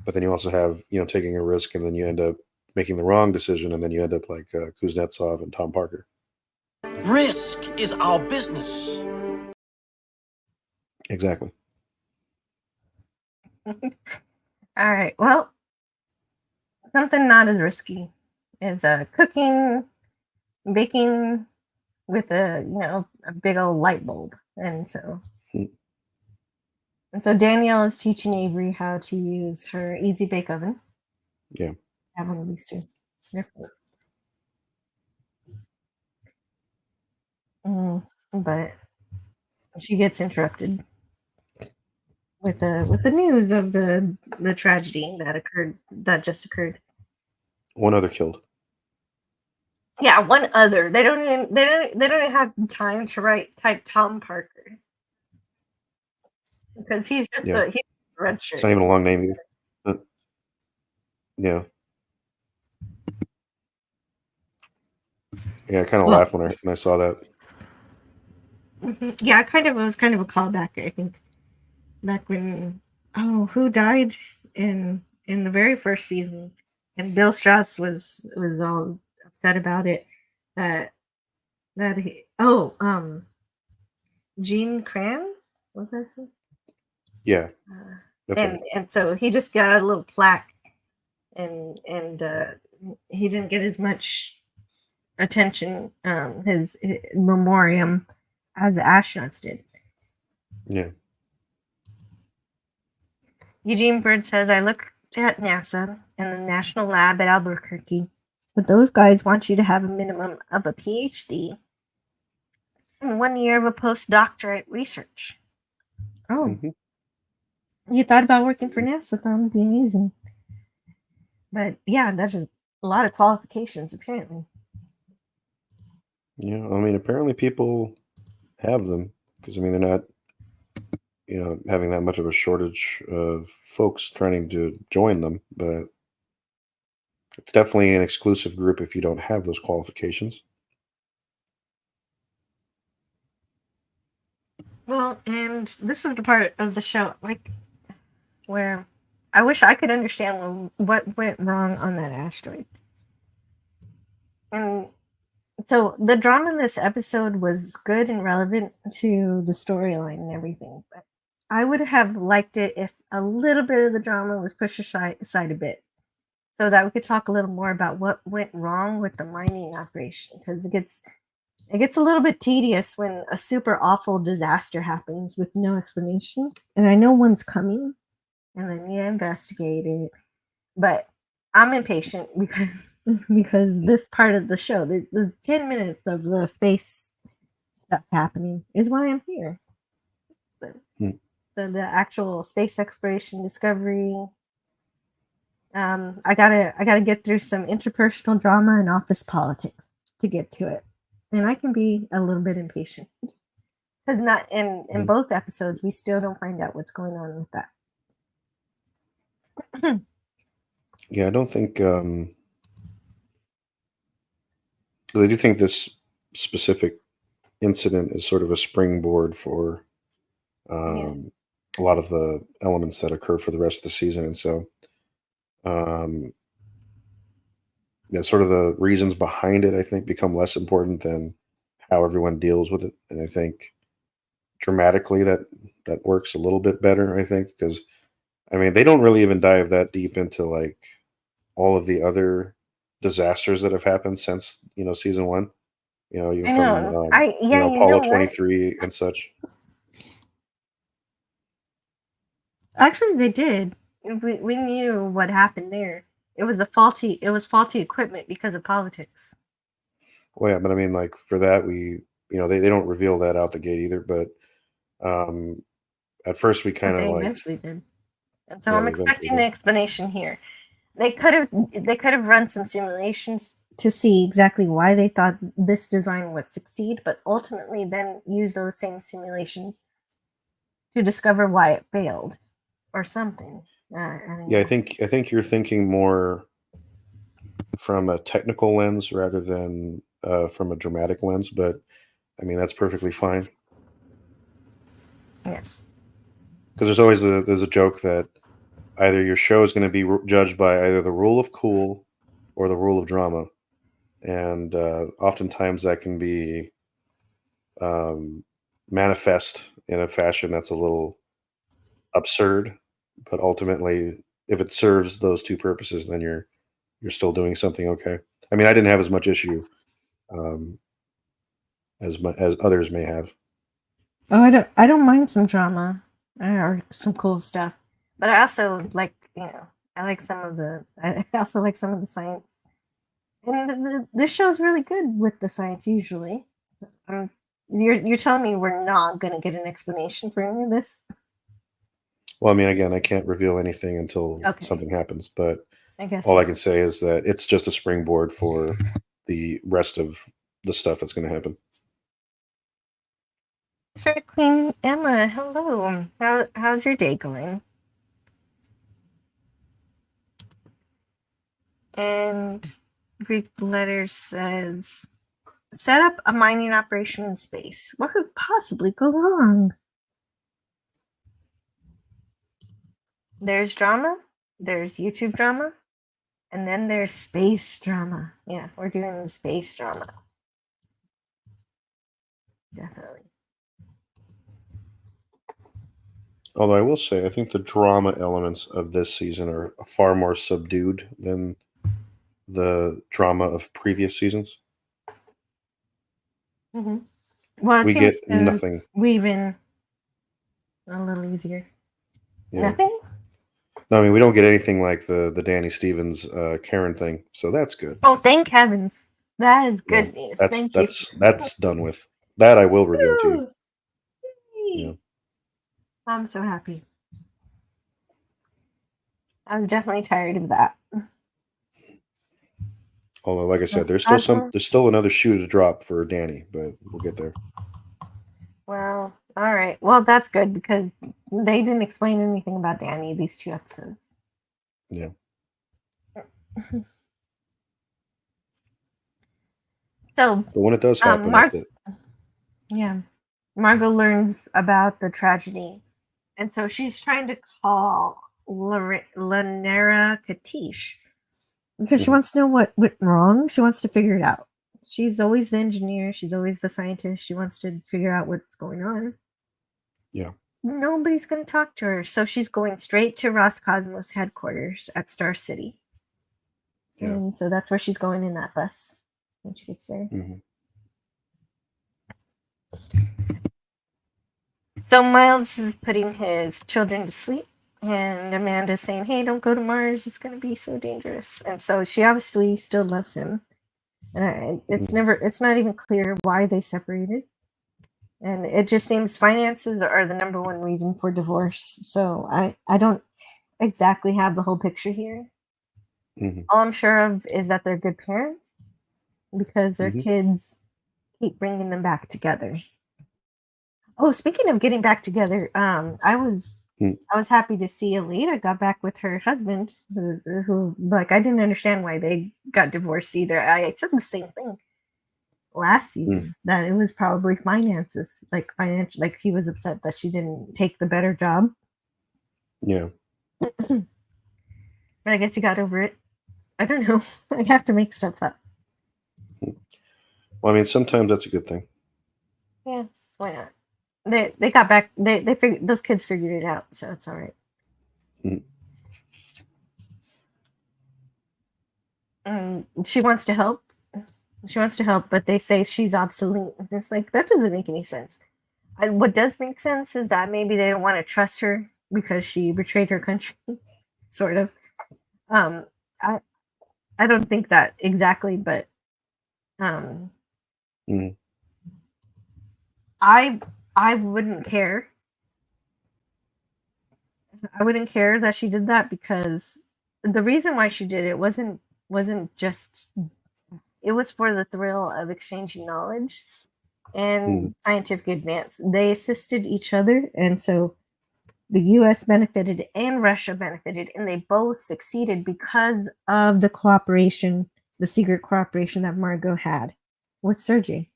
But then you also have taking a risk, and then you end up making the wrong decision, and then you end up like Kuznetsov and Tom Parker. Risk is our business. Exactly. All right. Well, something not as risky. is cooking, baking with a big old light bulb, and so Hmm. Danielle is teaching Avery how to use her easy bake oven. Yeah. I have one of these two. They're cool. But she gets interrupted with the news of the tragedy that just occurred. One other killed. Yeah, one other. They don't even have time to type Tom Parker because he's just Yeah. he's a red It's shirt. not even a long name either. Yeah. Yeah, I kind of Well, laughed when I saw that. yeah, it was kind of a callback, I think, back when who died in the very first season, and Bill Strauss was all upset about it. That that he Gene Kranz, was that his name? Yeah, Uh, that's right. and so he just got a little plaque, and he didn't get as much attention, his memoriam, as the astronauts did. Yeah. Eugene Bird says, I looked at NASA and the National Lab at Albuquerque, but those guys want you to have a minimum of a PhD and 1 year of a postdoctorate research. Oh, Hmm. you thought about working for NASA? That would be amazing. But yeah, that's just a lot of qualifications, apparently. Yeah, I mean, apparently people have them because I mean they're not, having that much of a shortage of folks trying to join them, but it's definitely an exclusive group if you don't have those qualifications. Well, and this is the part of the show, like, where I wish I could understand what went wrong on that asteroid. And so the drama in this episode was good and relevant to the storyline and everything, but I would have liked it if a little bit of the drama was pushed aside a bit, so that we could talk a little more about what went wrong with the mining operation, because it gets a little bit tedious when a super awful disaster happens with no explanation. And I know one's coming and they need to investigate it, but I'm impatient because this part of the show, the 10 minutes of the space stuff happening is why I'm here. So, Hmm. so the actual space exploration discovery, I gotta get through some interpersonal drama and office politics to get to it, and I can be a little bit impatient because not in Yeah. both episodes we still don't find out what's going on with that. Yeah, I don't think I do think this specific incident is sort of a springboard for Yeah. a lot of the elements that occur for the rest of the season, and so um, yeah, sort of the reasons behind it, I think, become less important than how everyone deals with it. And I think dramatically that works a little bit better. I think because I mean they don't really even dive that deep into like all of the other disasters that have happened since season one. Even I from know. I Yeah, you know Apollo what? 23 and such. Actually, they did. We knew what happened there. It was faulty equipment because of politics. Well, yeah, but I mean, like for that, they don't reveal that out the gate either. But um, at first, we But kind of they like, eventually did. And so yeah, I'm they eventually expecting the did. explanation here. They could have run some simulations to see exactly why they thought this design would succeed, but ultimately then use those same simulations to discover why it failed or something. I don't Yeah, I know. think I think you're thinking more from a technical lens rather than from a dramatic lens. But I mean, that's perfectly fine Yes. because there's a joke that either your show is going to be judged by either the rule of cool or the rule of drama, and oftentimes that can be um, manifest in a fashion that's a little absurd, but ultimately, if it serves those two purposes, then you're still doing something okay. I mean, I didn't have as much issue as others may have. Oh, I don't mind some drama or some cool stuff, but I also like, I like some of the. I also like some of the science, and this show's really good with the science usually. You're telling me we're not going to get an explanation for any of this? Well, I mean, again, I can't reveal anything until Okay. something happens, but I guess all I so. can say is that it's just a springboard for the rest of the stuff that's going to happen. Sir Queen Emma, hello. How's your day going? And Greek letter says, set up a mining operation in space. What could possibly go wrong? There's drama, there's YouTube drama, and then there's space drama. Yeah, we're doing space drama. Definitely. Although I will say, I think the drama elements of this season are far more subdued than the drama of previous seasons. Mm-hmm. Well, it We seems get to nothing. weave in a little easier. Yeah. Nothing? No, I mean, we don't get anything like the Danny Stevens Karen thing, so that's good. Oh, thank heavens. That is good Yeah, news. that's Thank you. that's done with. That I will reveal to you. Woo! Yeah. I'm so happy. I was definitely tired of that. Although, like I said, Those there's still another shoe to drop for Danny, but we'll get there. Well, all right. Well, that's good because they didn't explain anything about Danny these 2 episodes. Yeah. So, But when it does happen, that's it. yeah, Margot learns about the tragedy, and so she's trying to call Lanera Katish because she Mhm. wants to know what went wrong. She wants to figure it out. She's always the engineer. She's always the scientist. She wants to figure out what's going on. Yeah. Nobody's going to talk to her, so she's going straight to Roscosmos headquarters at Star City. Yeah. And so that's where she's going in that bus when she gets there. Mhm. So Miles is putting his children to sleep, and Amanda's saying, "Hey, don't go to Mars. It's going to be so dangerous." And so she obviously still loves him, and it's not even clear why they separated. And it just seems finances are the number one reason for divorce. So I don't exactly have the whole picture here. Mhm. All I'm sure of is that they're good parents because their Mhm. kids keep bringing them back together. Oh, speaking of getting back together, I was happy to see Alita got back with her husband, who like I didn't understand why they got divorced either. I said the same thing last season that it was probably finances, like financial, like he was upset that she didn't take the better job. Yeah. But I guess he got over it. I don't know. I have to make stuff up. Well, I mean, sometimes that's a good thing. Yeah, why not? They got back. They figured those kids figured it out, so it's all right. She wants to help. She wants to help, but they say she's obsolete. It's like that doesn't make any sense. What does make sense is that maybe they don't want to trust her because she betrayed her country, sort of. I don't think that exactly, but I wouldn't care. I wouldn't care that she did that because the reason why she did it wasn't just it was for the thrill of exchanging knowledge and scientific advance. They assisted each other, and so the US benefited and Russia benefited, and they both succeeded because of the cooperation, the secret cooperation that Margot had with Sergei.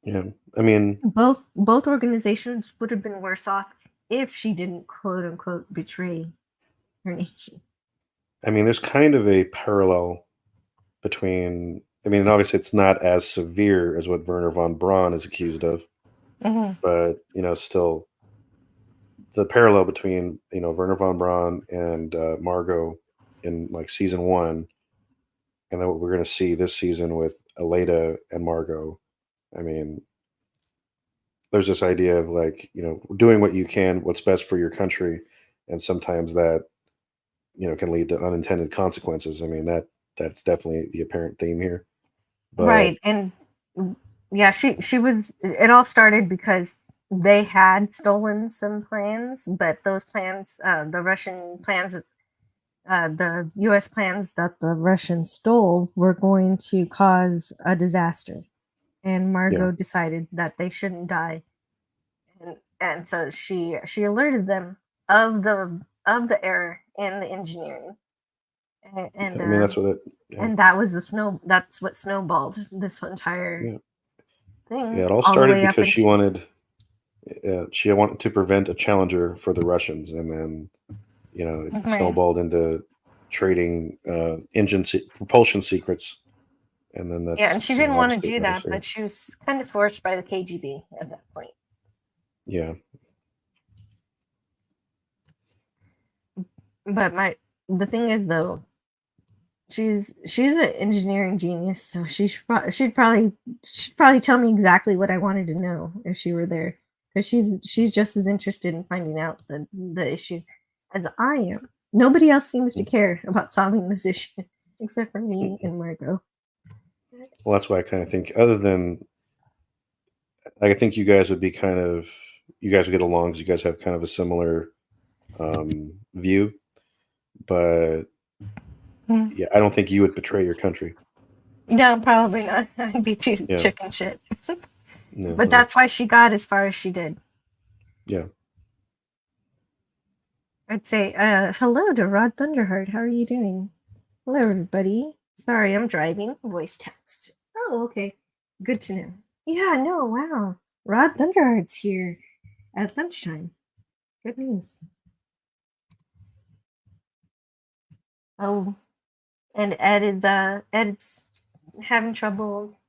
Yeah. I mean, both organizations would have been worse off if she didn't quote unquote betray her nation. I mean, there's kind of a parallel between. I mean, obviously, it's not as severe as what Werner von Braun is accused of, but still, the parallel between Werner von Braun and Margot in like season 1, and then what we're going to see this season with Aleda and Margot. I mean, there's this idea of like, doing what you can, what's best for your country, and sometimes that can lead to unintended consequences. I mean, that's definitely the apparent theme here. But Right. And yeah, she was, it all started because they had stolen some plans, but those plans, the Russian plans, the US plans that the Russians stole were going to cause a disaster. And yeah, Margot decided that they shouldn't die. And so she alerted them of the error in the engineering. And I mean, that's what it. Yeah, and that was that's what snowballed this entire yeah, yeah. thing It all all the started way up because into she wanted to prevent a challenger for the Russians, and then it right. snowballed into trading propulsion secrets, and then Yeah, and that's she didn't want to obviously do another that, story. but she was kind of forced by the KGB at that point. Yeah, But the thing is though, she's an engineering genius, so she'd probably tell me exactly what I wanted to know if she were there, because she's just as interested in finding out the issue as I am. Nobody else seems to care about solving this issue except for me well, and Margot. that's why I kind of think, other than I think you guys would be you guys would get along because you guys have kind of a similar view, but Hmm. yeah, I don't think you would betray your country. No, probably not. I'd be too Yeah, chicken shit. no, But well, that's why she got as far as she did. yeah. I'd say, hello to Rod Thunderheart. How are you doing? Hello, everybody. Sorry, I'm driving. Voice text. Oh, okay. Good to know. Yeah, no, wow. Rod Thunderheart's here at lunchtime. Good news. Oh, and Ed's having trouble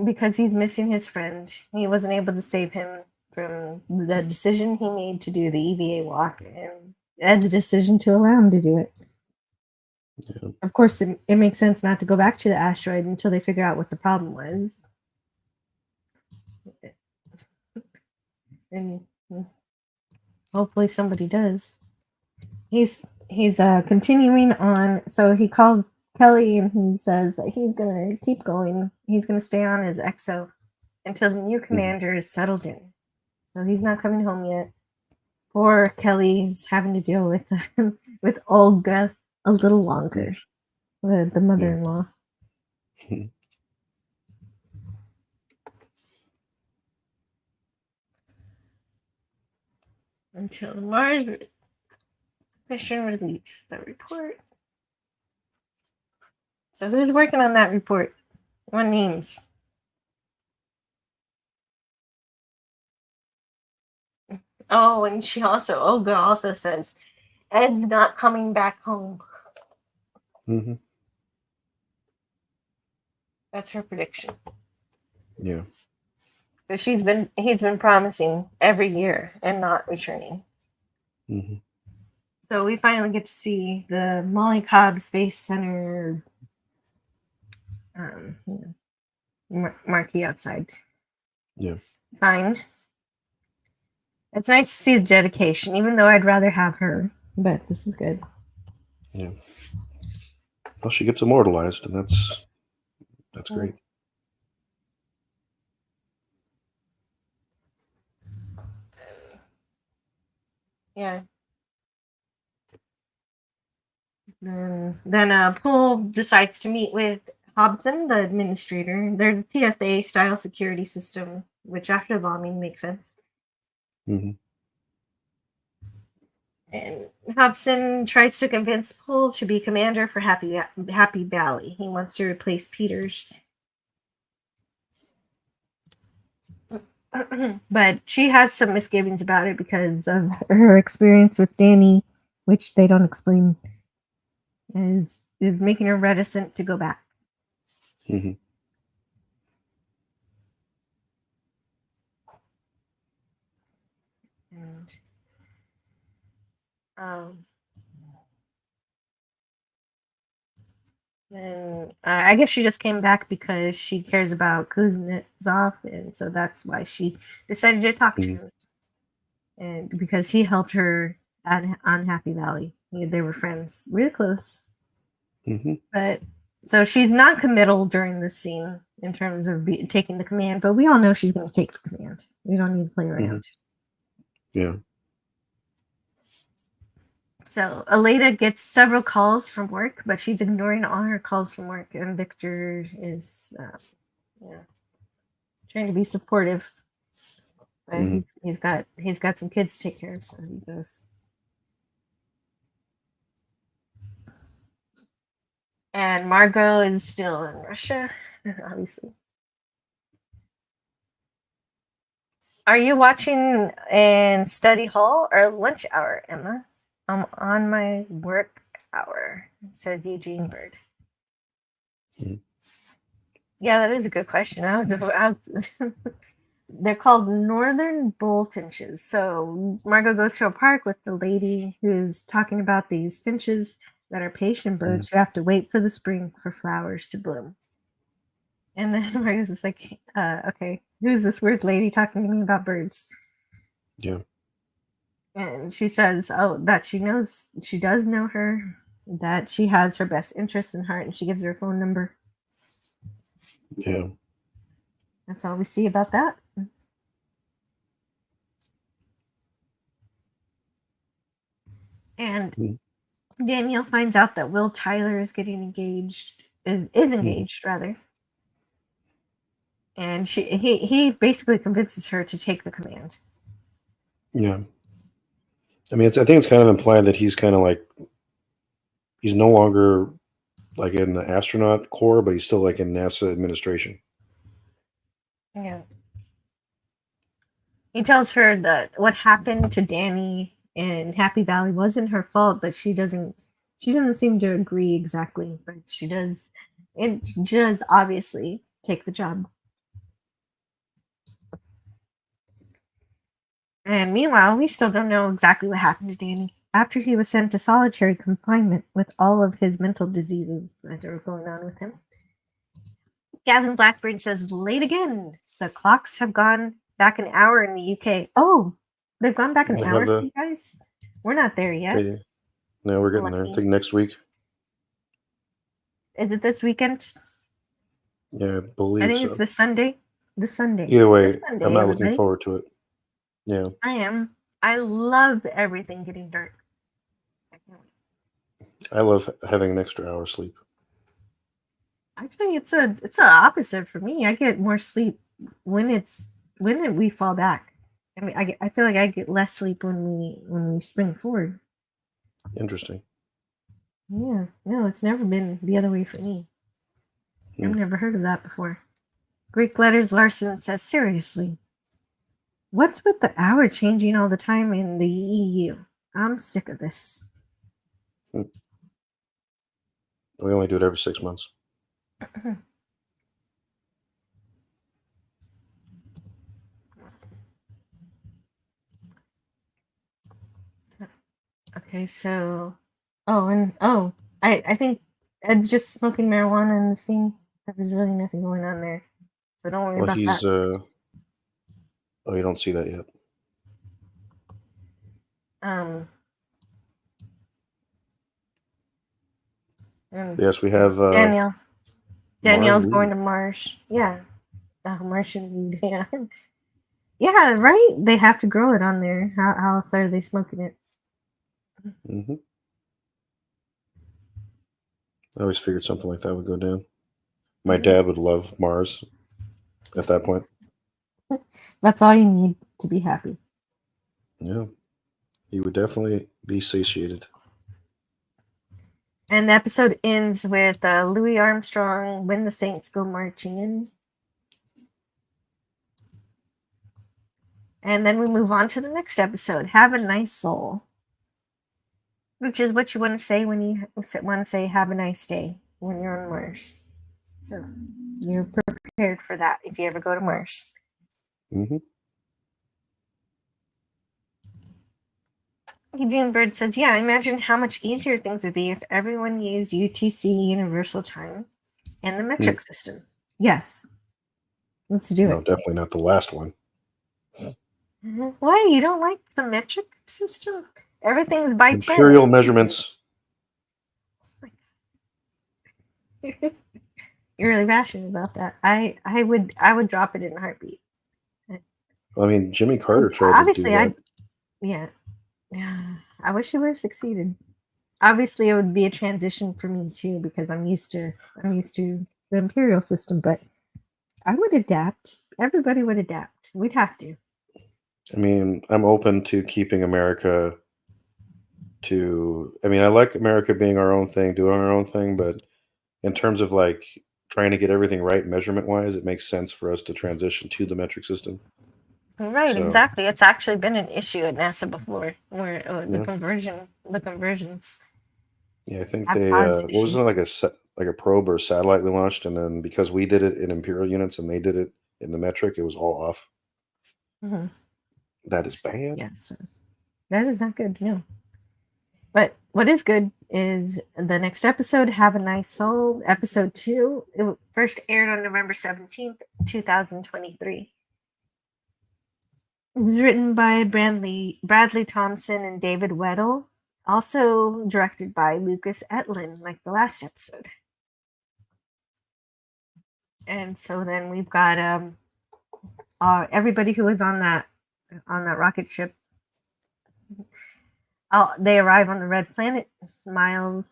because he's missing his friend. He wasn't able to save him from the decision he made to do the EVA walk and Ed's decision to allow him to do it. Yeah. Of course, it makes sense not to go back to the asteroid until they figure out what the problem was. And hopefully somebody does. He's continuing on. So he calls Kelly and he says that he's gonna keep going. He's gonna stay on as EXO until the new Mhm. commander is settled in. So he's not coming home yet. Poor Kelly's having to deal with with Olga a little Yeah. longer, the Yeah. mother-in-law. Until the Mars mission release the report. So who's working on that report? What names? Oh, and Olga also says Ed's not coming back home. Hmm. That's her prediction. Yeah. But he's been promising every year and not returning. Hmm. So we finally get to see the Molly Cobb Space Center um, marquee outside. Yeah. Fine. It's nice to see the dedication, even though I'd rather have her. But this is good. Yeah. Well, she gets immortalized, and that's great. Yeah. Then Poole decides to meet with Hobson, the administrator. There's a TSA style security system, which after the bombing makes sense. Hmm. And Hobson tries to convince Poole to be commander for Happy Valley. He wants to replace Peters. But she has some misgivings about it because of her experience with Danny, which they don't explain, is making her reticent to go back. Hmm. And um, And I guess she just came back because she cares about Kuznetsov, and so that's why she decided to talk to him. And because he helped her on Happy Valley, they were friends, really close. But so she's non-committal during this scene in terms of taking the command, but we all know she's going to take the command. We don't need to play around. Yeah. So Aleda gets several calls from work, but she's ignoring all her calls from work, and Victor is, trying to be supportive. But he's got some kids to take care of, so he goes. And Margot is still in Russia, obviously. Are you watching in study hall or lunch hour, Emma? I'm on my work hour, says Eugene Bird. Yeah, that is a good question. They're called northern bullfinches. So Margot goes to a park with the lady who's talking about these finches that are patient birds who have to wait for the spring for flowers to bloom. And then Margot's just like, okay, who's this weird lady talking to me about birds? Yeah. And she says, that she does know her, that she has her best interests in heart, and she gives her phone number. Yeah. That's all we see about that. And Danielle finds out that Will Tyler is getting engaged, is engaged rather. And he basically convinces her to take the command. Yeah. I mean, I think it's kind of implied that he's kind of like, he's no longer like in the astronaut corps, but he's still like in NASA administration. Yeah. He tells her that what happened to Danny in Happy Valley wasn't her fault, but she doesn't seem to agree exactly, but she does obviously take the job. And meanwhile, we still don't know exactly what happened to Danny after he was sent to solitary confinement with all of his mental diseases that are going on with him. Gavin Blackburn says, late again. The clocks have gone back an hour in the UK. Oh, they've gone back an hour for you guys? We're not there yet. No, we're getting there. I think next week. Is it this weekend? Yeah, I believe I think so. it's this Sunday. This Sunday. Either way, Sunday, I'm not looking forward to it. Yeah. I am. I love everything getting dark. I love having an extra hour sleep. Actually, it's a opposite for me. I get more sleep when we fall back. I mean, I feel like I get less sleep when we spring forward. Interesting. Yeah, no, it's never been the other way for me. I've never heard of that before. Greek Letters Larson says, seriously, what's with the hour changing all the time in the EU? I'm sick of this. We only do it every 6 months. Okay, so I think Ed's just smoking marijuana in the scene. There's really nothing going on there, so don't worry about that. Oh, you don't see that yet. Yes, we have Danielle's going to Mars. Yeah, Martian weed. Yeah, yeah, right. They have to grow it on there. How else are they smoking it? I always figured something like that would go down. My dad would love Mars at that point. That's all you need to be happy. Yeah, he would definitely be satiated. And the episode ends with Louis Armstrong, When the Saints Go Marching In. And then we move on to the next episode, Have a Nice Soul. Which is what you want to say when you want to say have a nice day when you're on Mars. So you're prepared for that if you ever go to Mars. Dune Bird says, yeah, imagine how much easier things would be if everyone used UTC Universal Time and the metric system. Yes. Let's do No, it. definitely not the last one. Why? You don't like the metric system? Everything's by 10. Imperial measurements. You're really passionate about that. I would drop it in a heartbeat. I mean, Jimmy Carter tried Obviously, to do that. yeah. I wish he would have succeeded. Obviously, it would be a transition for me too because I'm used to the imperial system, but I would adapt. Everybody would adapt. We'd have to. I mean, I'm open to keeping America I mean, I like America being our own thing, doing our own thing, but in terms of like trying to get everything right measurement wise, it makes sense for us to transition to the metric system. Right, So, exactly. It's actually been an issue at NASA before, where yeah. the conversions. Yeah, I think Have they caused what was it issues. like a probe or satellite we launched, and then because we did it in imperial units and they did it in the metric, it was all off. Hmm. That is bad. Yeah, so that is not good. No. But what is good is the next episode, Have a Nice Soul, episode 2. It first aired on November 17th, 2023. It was written by Bradley Thompson and David Weddle, also directed by Lucas Etlin, like the last episode. And so then we've got everybody who was on that rocket ship. They arrive on the red planet. Miles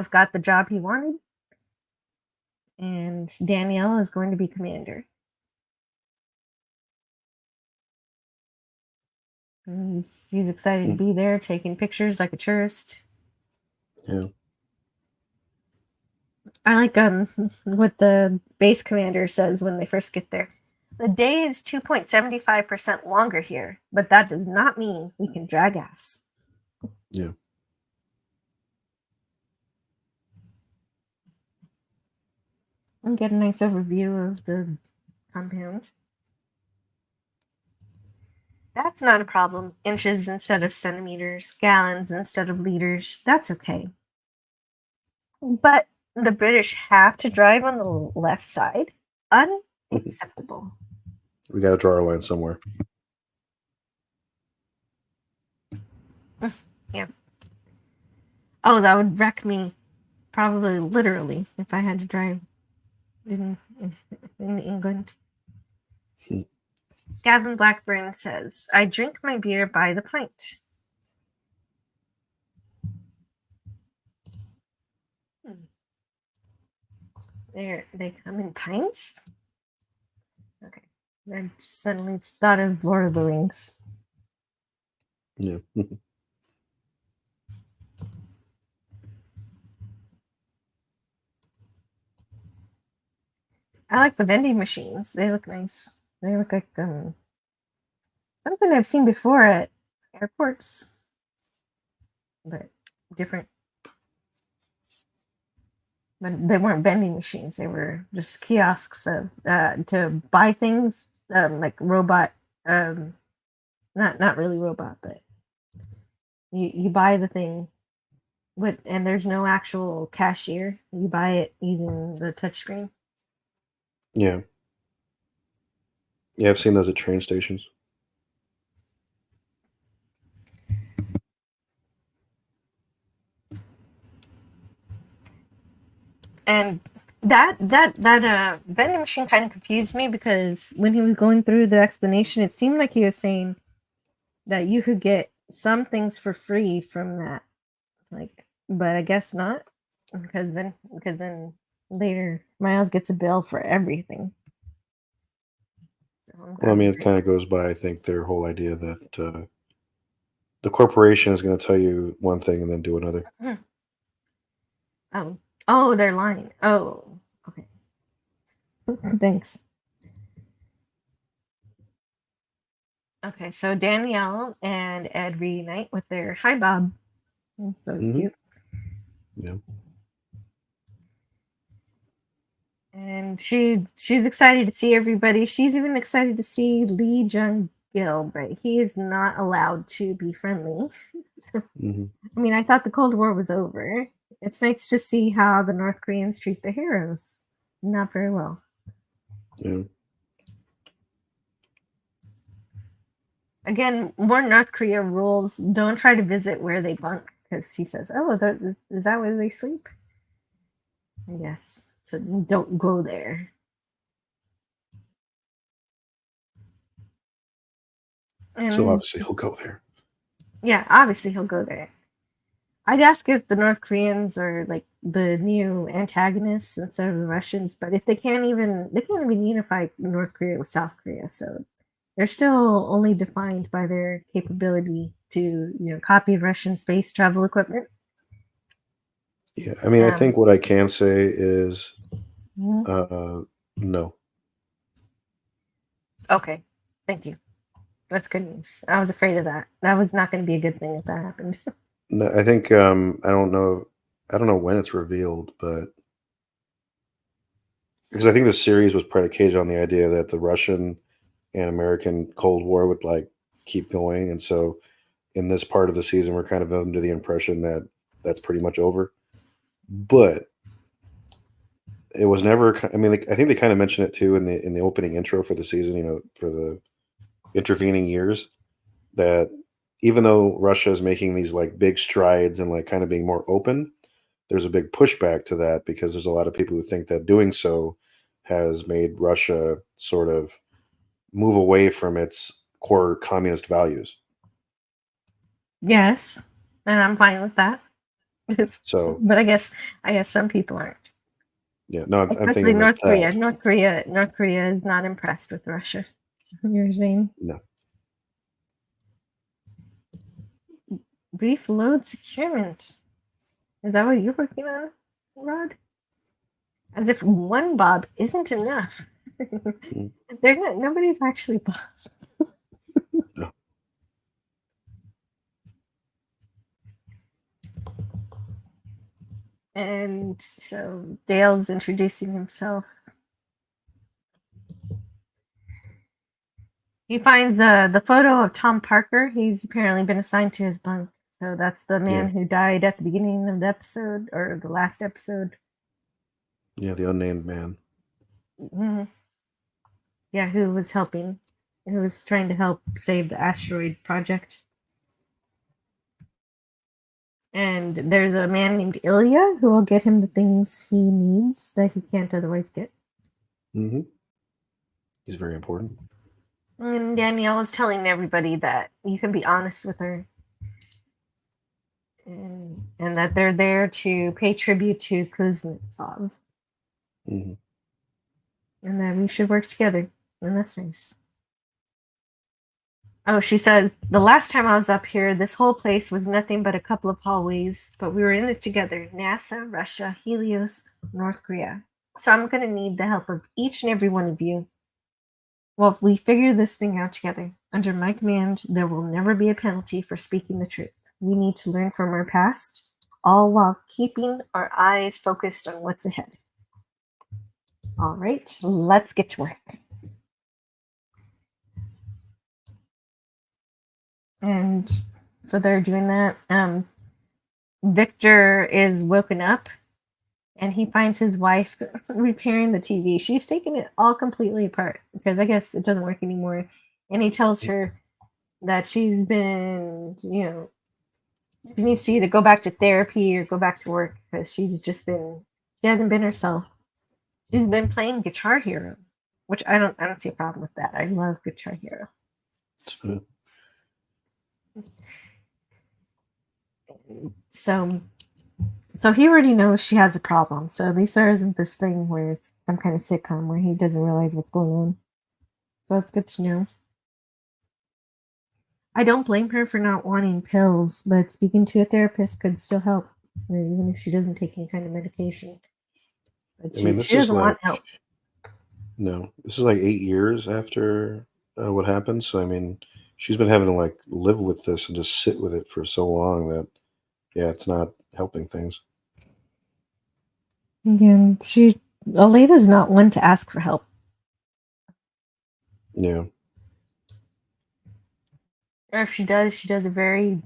got the job he wanted, and Danielle is going to be commander. He's excited to be there, taking pictures like a tourist. Yeah. I like what the base commander says when they first get there. The day is 2.75% longer here, but that does not mean we can drag ass. Yeah. And get a nice overview of the compound. That's not a problem. Inches instead of centimeters, gallons instead of liters. That's okay. But the British have to drive on the left side. Unacceptable. We got to draw our line somewhere. Yeah. Oh, that would wreck me. Probably literally if I had to drive in England. Gavin Blackburn says, I drink my beer by the pint. They come in pints? Okay. I suddenly thought of Lord of the Rings. Yeah. I like the vending machines. They look nice. They look like something I've seen before at airports, but different. But they weren't vending machines. They were just kiosks of to buy things, like robot. Not really robot, but you buy the thing, and there's no actual cashier. You buy it using the touchscreen. Yeah. Yeah, I've seen those at train stations. And that vending machine kind of confused me because when he was going through the explanation, it seemed like he was saying that you could get some things for free from that, like, but I guess not, because then later Miles gets a bill for everything. So Well, I mean, it kind of goes by, I think, their whole idea that the corporation is going to tell you one thing and then do another. Oh, they're lying. Oh, okay. Thanks. Okay, so Danielle and Ed reunite with their hi Bob. So it's cute. Yeah. And she's excited to see everybody. She's even excited to see Lee Jung skill, but he is not allowed to be friendly. Hmm. I mean, I thought the Cold War was over. It's nice to see how the North Koreans treat the heroes. Not very well. Yeah. Again, more North Korea rules. Don't try to visit where they bunk, because he says, "Oh, is that where they sleep?" Yes, so don't go there. So And obviously he'll go there. yeah, obviously he'll go there. I'd ask if the North Koreans are like the new antagonists instead of the Russians, but if they can't even unify North Korea with South Korea, so they're still only defined by their capability to copy Russian space travel equipment. Yeah. I mean, I think what I can say is Mhm. no. Okay, thank you. That's good news. I was afraid of that. That was not going to be a good thing if that happened. No, I think I don't know when it's revealed, but because I think the series was predicated on the idea that the Russian and American Cold War would like keep going, and so in this part of the season, we're kind of under the impression that that's pretty much over. But it was never. I mean, I think they kind of mentioned it too in the opening intro for the season. For the intervening years, that even though Russia is making these like big strides and like kind of being more open, there's a big pushback to that because there's a lot of people who think that doing so has made Russia sort of move away from its core communist values. Yes, and I'm fine with that. So But I guess some people aren't. yeah, no, I'm Especially thinking that North Korea. North Korea is not impressed with Russia. You're saying no, brief load securement. Is that what you're working on, Rod? As if one bob isn't enough. Mm. They're not. Nobody's actually bob. no. And so Dale's introducing himself. He finds the photo of Tom Parker. He's apparently been assigned to his bunk. So that's the Yeah, man who died at the beginning of the episode or the last episode. yeah, the unnamed man. Mhm. Yeah, who was helping, who was trying to help save the asteroid project. And there's a man named Ilya who will get him the things he needs that he can't otherwise get. Hmm. He's very important. And Danielle is telling everybody that you can be honest with her. And that they're there to pay tribute to Kuznetsov. Hmm. And that we should work together. And that's nice. Oh, she says, the last time I was up here, this whole place was nothing but a couple of hallways, but we were in it together. NASA, Russia, Helios, North Korea. So I'm going to need the help of each and every one of you. Well, we figure this thing out together. Under my command, there will never be a penalty for speaking the truth. We need to learn from our past, all while keeping our eyes focused on what's ahead. All right, let's get to work. And so they're doing that. Victor is woken up and he finds his wife repairing the TV. She's taken it all completely apart because I guess it doesn't work anymore. And he tells her that she's been, she needs to either go back to therapy or go back to work because she hasn't been herself. She's been playing Guitar Hero, which I don't see a problem with that. I love Guitar Hero. So he already knows she has a problem. So at least there isn't this thing where it's some kind of sitcom where he doesn't realize what's going on. So that's good to know. I don't blame her for not wanting pills, but speaking to a therapist could still help, even if she doesn't take any kind of medication. But I mean, she doesn't want help. no, this is like 8 years after what happened. So I mean, she's been having to like live with this and just sit with it for so long that yeah, it's not helping things. And Aleda's not one to ask for help. Yeah. Or if she does it very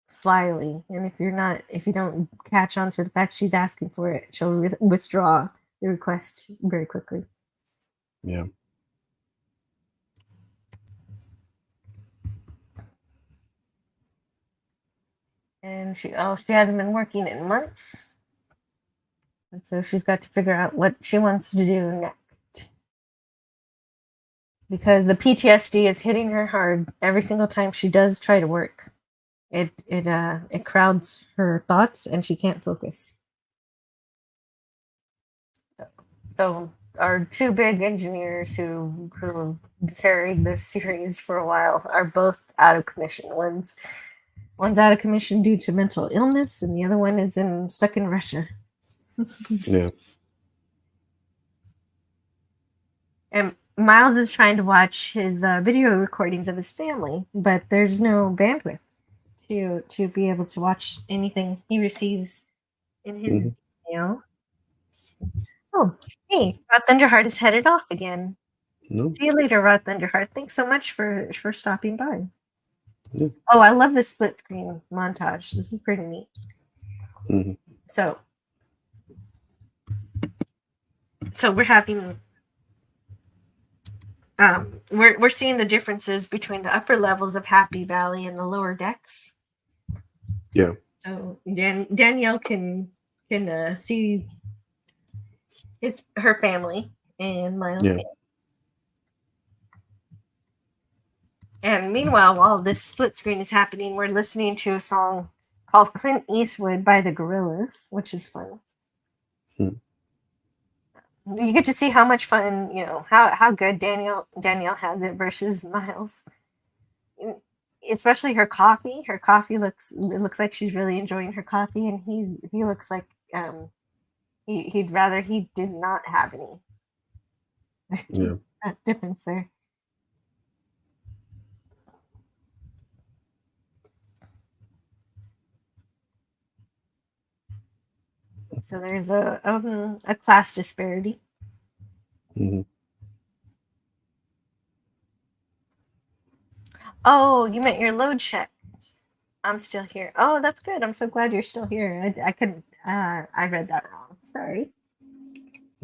slyly. And if you don't catch on to the fact she's asking for it, she'll withdraw the request very quickly. Yeah. And she hasn't been working in months. And so she's got to figure out what she wants to do next. Because the PTSD is hitting her hard every single time she does try to work. It crowds her thoughts and she can't focus. So our two big engineers who have carried this series for a while are both out of commission. One's out of commission due to mental illness, and the other one is stuck in Russia. Yeah. And Miles is trying to watch his video recordings of his family, but there's no bandwidth to be able to watch anything he receives in his email. Oh, hey, Rod Thunderheart is headed off again. No. See you later, Rod Thunderheart. Thanks so much for stopping by. Yeah. Oh, I love this split screen montage. This is pretty neat. Mm-hmm. So we're having we're seeing the differences between the upper levels of Happy Valley and the lower decks. Yeah. So Danielle can see her family, and Miles Yeah. can. And meanwhile, while this split screen is happening, we're listening to a song called Clint Eastwood by the Gorillaz, which is fun. You get to see how much fun, how good Danielle has it versus Miles. Especially her coffee. Her coffee looks like she's really enjoying her coffee, and he looks like he'd rather he did not have any. Yeah. That difference there. So there's a class disparity. Mm-hmm. Oh, you meant your load check. I'm still here. Oh, that's good. I'm so glad you're still here. I couldn't. I read that wrong. Sorry.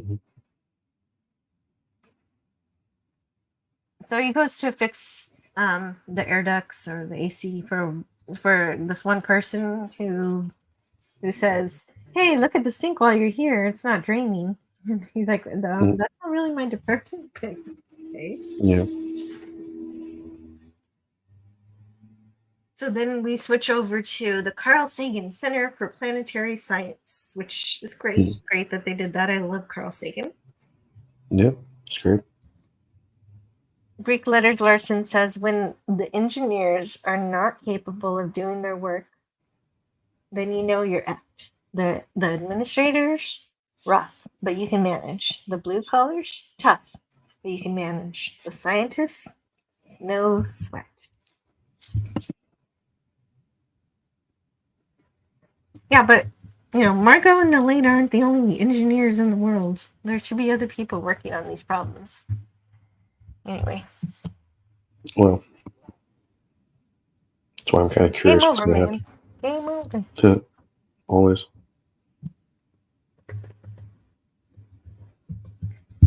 Mm-hmm. So he goes to fix the air ducts or the AC for this one person who says, "Hey, look at the sink while you're here. It's not draining." He's like, "That's not really my department." Okay. Yeah. So then we switch over to the Carl Sagan Center for Planetary Science, which is great. Mm-hmm. Great that they did that. I love Carl Sagan. Yeah, it's great. Greek Letters Larson says, when the engineers are not capable of doing their work, then you know you're effed. The administrators, rough, but you can manage. The blue collars, tough, but you can manage. The scientists, no sweat. Yeah, but Margot and Elaine aren't the only engineers in the world. There should be other people working on these problems. Anyway. Well, that's why I'm kind of curious Game what's over, going to man. Game over. happen. Always.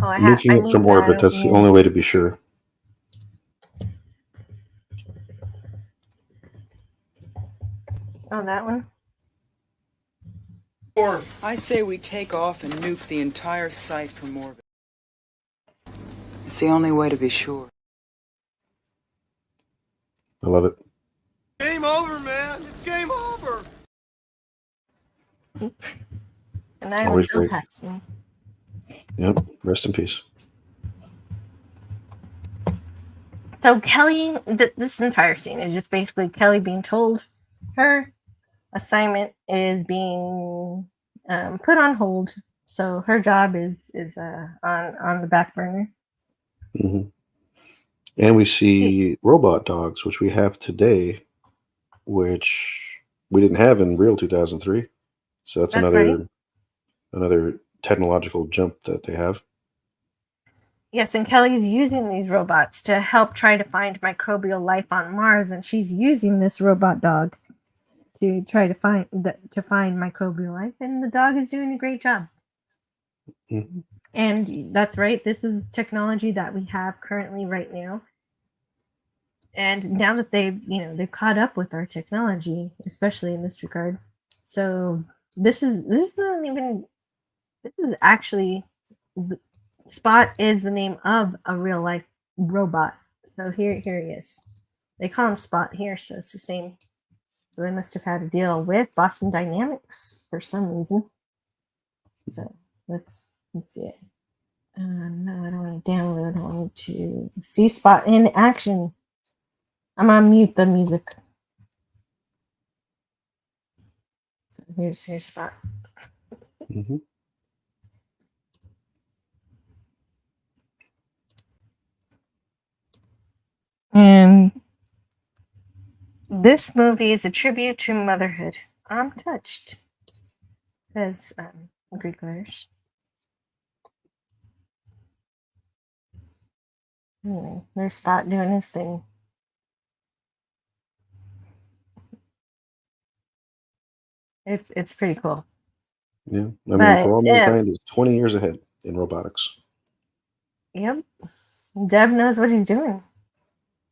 Oh, Looking at some orbit, that's the only way to be sure. Oh, that one? I say we take off and nuke the entire site from orbit. It's the only way to be sure. I love it. Game over, man. It's game over. And I Always will great. Paxton. Yep. Rest in peace. So Kelly, this entire scene is just basically Kelly being told her assignment is being put on hold. So her job is on the back burner. Mm-hmm. And we see robot dogs, which we have today, which we didn't have in real 2003. So that's right. another technological jump that they have. Yes, and Kelly's using these robots to help try to find microbial life on Mars, and she's using this robot dog to try to find microbial life, and the dog is doing a great job. Mm-hmm. And that's right. This is technology that we have currently right now. And now that they've caught up with our technology, especially in this regard. So this is actually Spot is the name of a real life robot. So here he is. They call him Spot here, so it's the same. So they must have had a deal with Boston Dynamics for some reason. So let's see it. No, I don't want to download. I want to see Spot in action. I'm on mute the music. So here's Spot. Mm-hmm. And this movie is a tribute to motherhood. I'm touched, says Greek letters. Anyway, there's Spot doing his thing. It's pretty cool. Yeah, I mean, for all mankind is 20 years ahead in robotics. Yep, Deb knows what he's doing.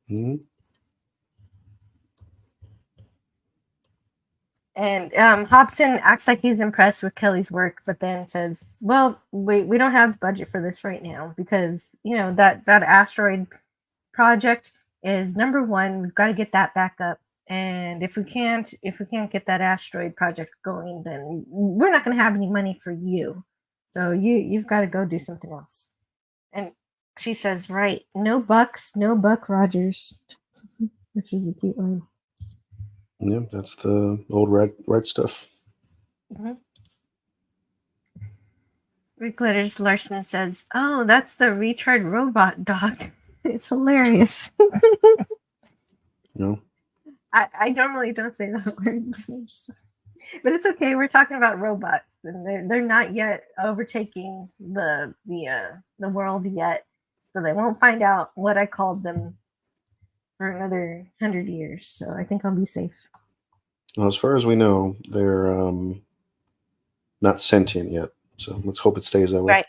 Mm-hmm. And Hobson acts like he's impressed with Kelly's work, but then says, "Well, we don't have the budget for this right now because that asteroid project is number one. We've got to get that back up, and if we can't get that asteroid project going, then we're not going to have any money for you. So you've got to go do something else." And she says, "Right, no bucks, no Buck Rogers," which is a cute line. Yeah, that's the old red stuff. Mm-hmm. Rick Letters Larson says, "Oh, that's the retard robot dog." It's hilarious. No. I normally don't say that word, but it's okay. We're talking about robots, and they're not yet overtaking the world yet, so they won't find out what I called them for another 100 years. So I think I'll be safe. Well, as far as we know, they're not sentient yet. So let's hope it stays that way.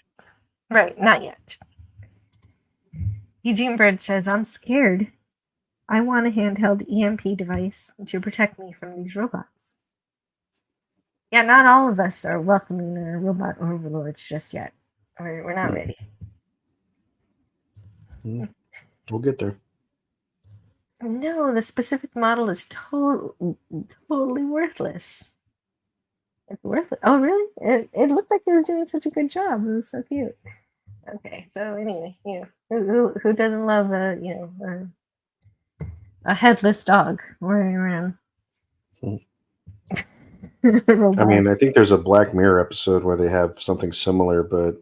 Right, not yet. Eugene Bird says, "I'm scared. I want a handheld EMP device to protect me from these robots." Yeah, not all of us are welcoming our robot overlords just yet. We're not ready. We'll get there. No, the specific model is totally worthless. It's worthless. Oh, really? It looked like it was doing such a good job. It was so cute. Okay, so anyway, who doesn't love a headless dog running around? I mean, I think there's a Black Mirror episode where they have something similar, but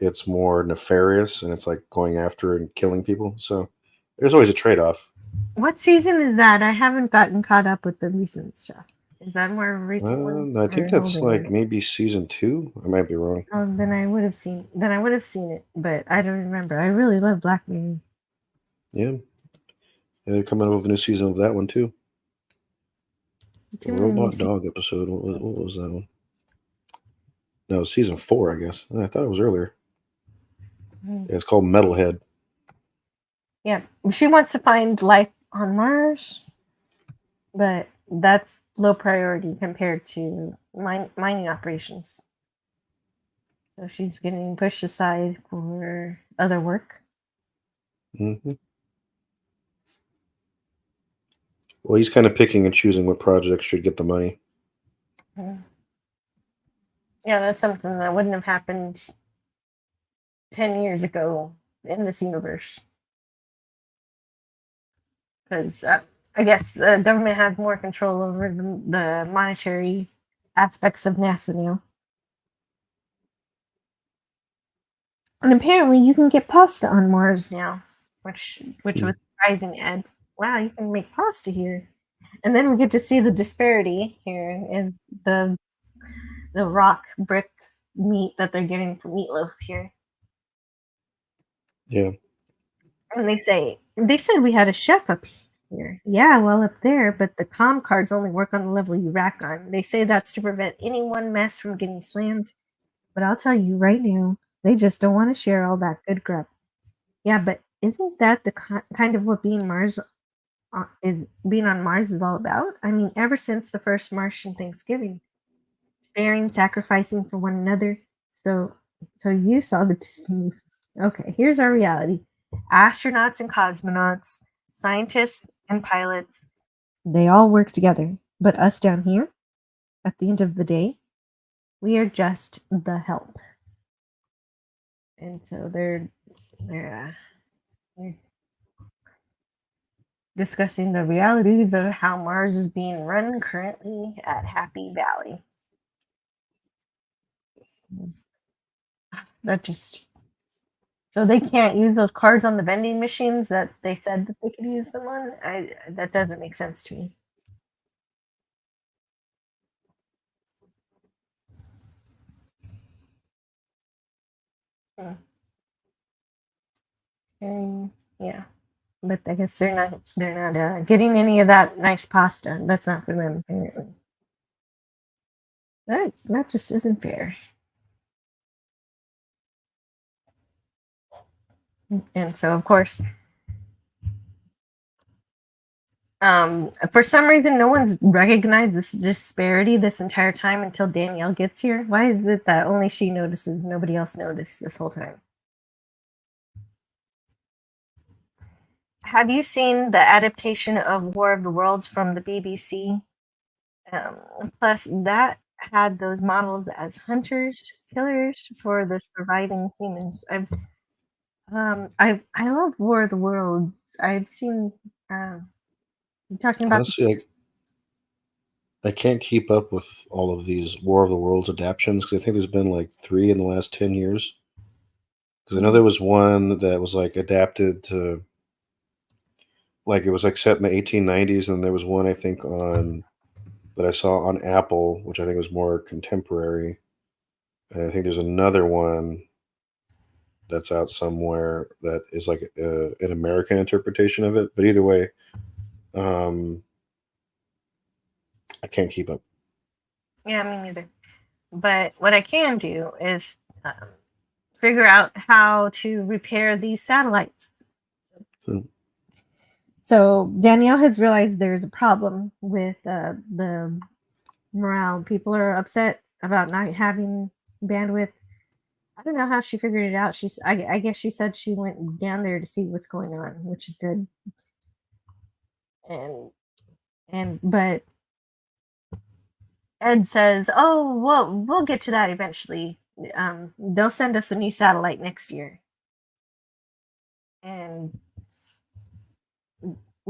it's more nefarious and it's like going after and killing people. So there's always a trade-off. What season is that? I haven't gotten caught up with the recent stuff. Is that more recent one? I think that's like maybe season 2. I might be wrong. Oh, then I would have seen it, but I don't remember. I really love Black Mirror. Yeah. They're coming up with a new season of that one too. The Robot Dog episode. What was that one? No, season 4, I guess. I thought it was earlier. Yeah, it's called Metalhead. Yeah, she wants to find life on Mars, but that's low priority compared to mining operations. So she's getting pushed aside for other work. Mm-hmm. Well, he's kind of picking and choosing what projects should get the money. Yeah, that's something that wouldn't have happened 10 years ago in this universe. Because I guess the government has more control over the monetary aspects of NASA now. And apparently you can get pasta on Mars now, which was surprising, Ed. Wow, you can make pasta here. And then we get to see the disparity here is the rock brick meat that they're getting for meatloaf here. Yeah. And they said we had a chef up here. Yeah, well up there, but the comm cards only work on the level you rack on. They say that's to prevent any one mess from getting slammed. But I'll tell you right now, they just don't want to share all that good grub. Yeah, but isn't that the kind of what being on Mars is all about? I mean, ever since the first Martian Thanksgiving, sharing, sacrificing for one another. So, so you saw the Disney movie. Okay, here's our reality: astronauts and cosmonauts, scientists and pilots, they all work together. But us down here, at the end of the day, we are just the help. And so they're discussing the realities of how Mars is being run currently at Happy Valley. That just so they can't use those cards on the vending machines that they said that they could use them on. That doesn't make sense to me. Hmm. And yeah, but I guess they're not getting any of that nice pasta. That's not for them apparently. That just isn't fair. And so of course, for some reason, no one's recognized this disparity this entire time until Danielle gets here. Why is it that only she notices, nobody else noticed this whole time? Have you seen the adaptation of War of the Worlds from the BBC? Plus, that had those models as hunters, killers for the surviving humans. I love War of the Worlds. I've seen. Talking about Honestly, I can't keep up with all of these War of the Worlds adaptations because I think there's been like 3 in the last 10 years. Because I know there was one that was like adapted to, like it was like set in the 1890s, and there was one I think on that I saw on Apple, which I think was more contemporary. And I think there's another one that's out somewhere that is like an American interpretation of it. But either way, um, I can't keep up. Yeah, me neither. But what I can do is figure out how to repair these satellites. Hmm. So Danielle has realized there's a problem with the morale. People are upset about not having bandwidth. I don't know how she figured it out. I guess she said she went down there to see what's going on, which is good. But Ed says, "Oh, we'll get to that eventually. They'll send us a new satellite next year." And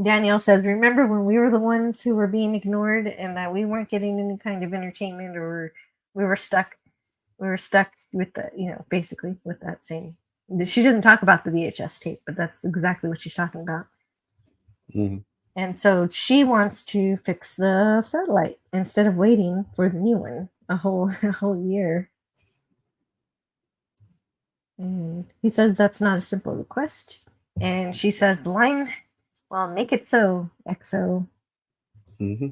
Danielle says, "Remember when we were the ones who were being ignored and that we weren't getting any kind of entertainment, or we were stuck? We were stuck with basically with that same." She doesn't talk about the VHS tape, but that's exactly what she's talking about. Mm-hmm. And so she wants to fix the satellite instead of waiting for the new one a whole year. And he says that's not a simple request. And she says the line, "Well, make it so, XO." Mm-hmm.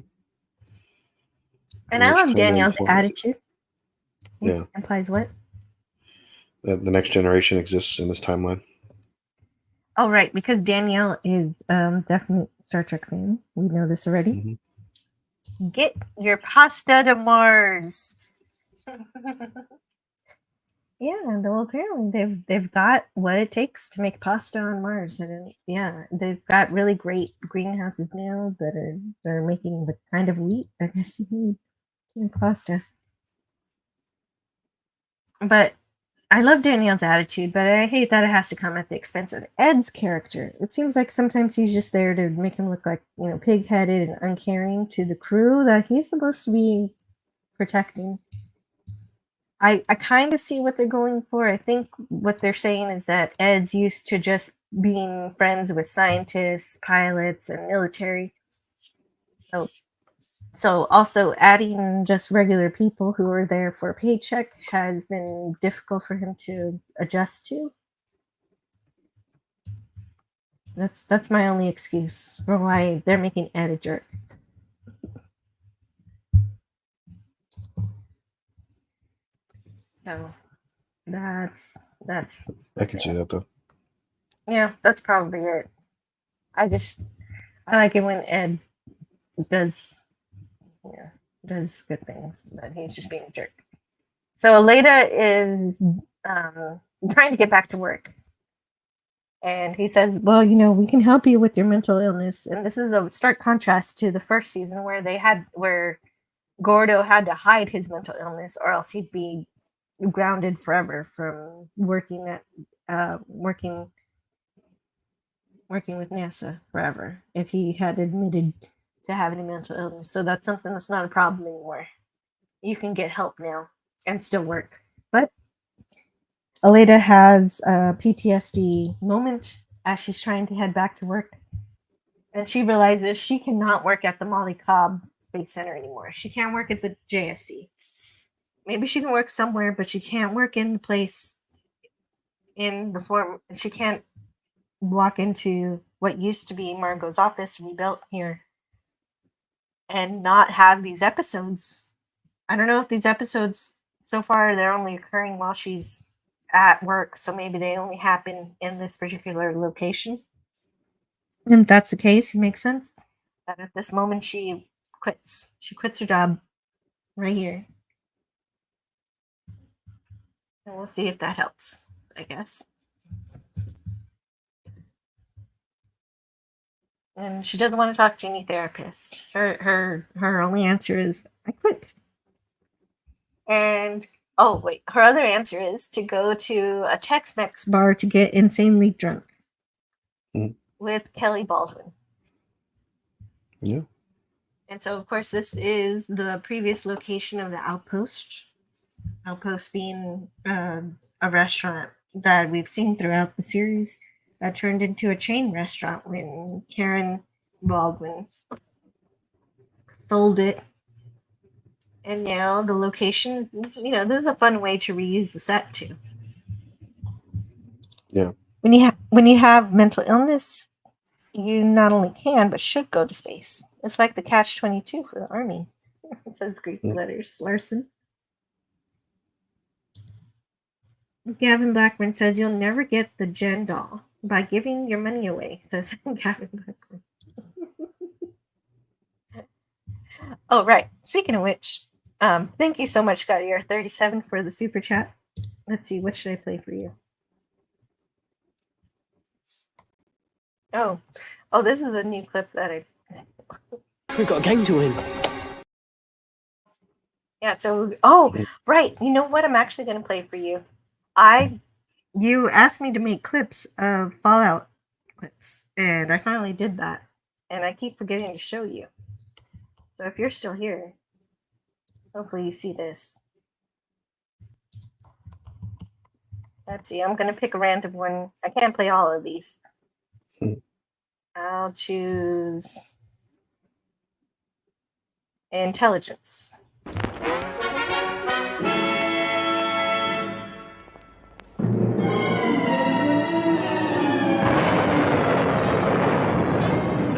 And I love Danielle's attitude. Yeah. Implies what? That the next generation exists in this timeline. Oh, right, because Danielle is definitely Star Trek fan. We know this already. Mm-hmm. Get your pasta to Mars. Yeah, though apparently they've got what it takes to make pasta on Mars, and yeah, they've got really great greenhouses now that are making the kind of wheat I guess you need to make pasta. But I love Danielle's attitude, but I hate that it has to come at the expense of Ed's character. It seems like sometimes he's just there to make him look like, pig-headed and uncaring to the crew that he's supposed to be protecting. I kind of see what they're going for. I think what they're saying is that Ed's used to just being friends with scientists, pilots, and military. So also adding just regular people who are there for a paycheck has been difficult for him to adjust to. That's my only excuse for why they're making Ed a jerk. So that's I can see that though. yeah, that's probably it. I like it when Ed does does good things, but he's just being a jerk. So Aleda is trying to get back to work. And he says, well, we can help you with your mental illness. And this is a stark contrast to the first season where Gordo had to hide his mental illness or else he'd be grounded forever from working with NASA forever if he had admitted to having a mental illness. So that's something that's not a problem anymore. You can get help now and still work. But Aleda has a PTSD moment as she's trying to head back to work. And she realizes she cannot work at the Molly Cobb Space Center anymore. She can't work at the JSC. Maybe she can work somewhere, but she can't work in the place in the form. She can't walk into what used to be Margot's office rebuilt here and not have these episodes. I don't know if these episodes so far they're only occurring while she's at work, so maybe they only happen in this particular location. And if that's the case, it makes sense that at this moment she quits. She quits her job right here. And we'll see if that helps, I guess. And she doesn't want to talk to any therapist. Her only answer is, I quit. And her other answer is to go to a Tex-Mex bar to get insanely drunk with Kelly Baldwin. Yeah. And so, of course, this is the previous location of the Outpost. Outpost being a restaurant that we've seen throughout the series that turned into a chain restaurant when Karen Baldwin sold it. And now the location, this is a fun way to reuse the set too. Yeah. When you have mental illness, you not only can but should go to space. It's like the catch-22 for the Army. It says Greek letters, Larson. Gavin Blackburn says you'll never get the Jen doll by giving your money away, says Gavin Blackburn. Oh, right. Speaking of which, thank you so much, Scott. You're 37 for the super chat. Let's see, what should I play for you? Oh, this is a new clip that We've got a game to win. Yeah, so, right. You know what I'm actually going to play for you? You asked me to make clips of Fallout clips, and I finally did that. And I keep forgetting to show you. So if you're still here, hopefully you see this. Let's see, I'm going to pick a random one. I can't play all of these. I'll choose intelligence.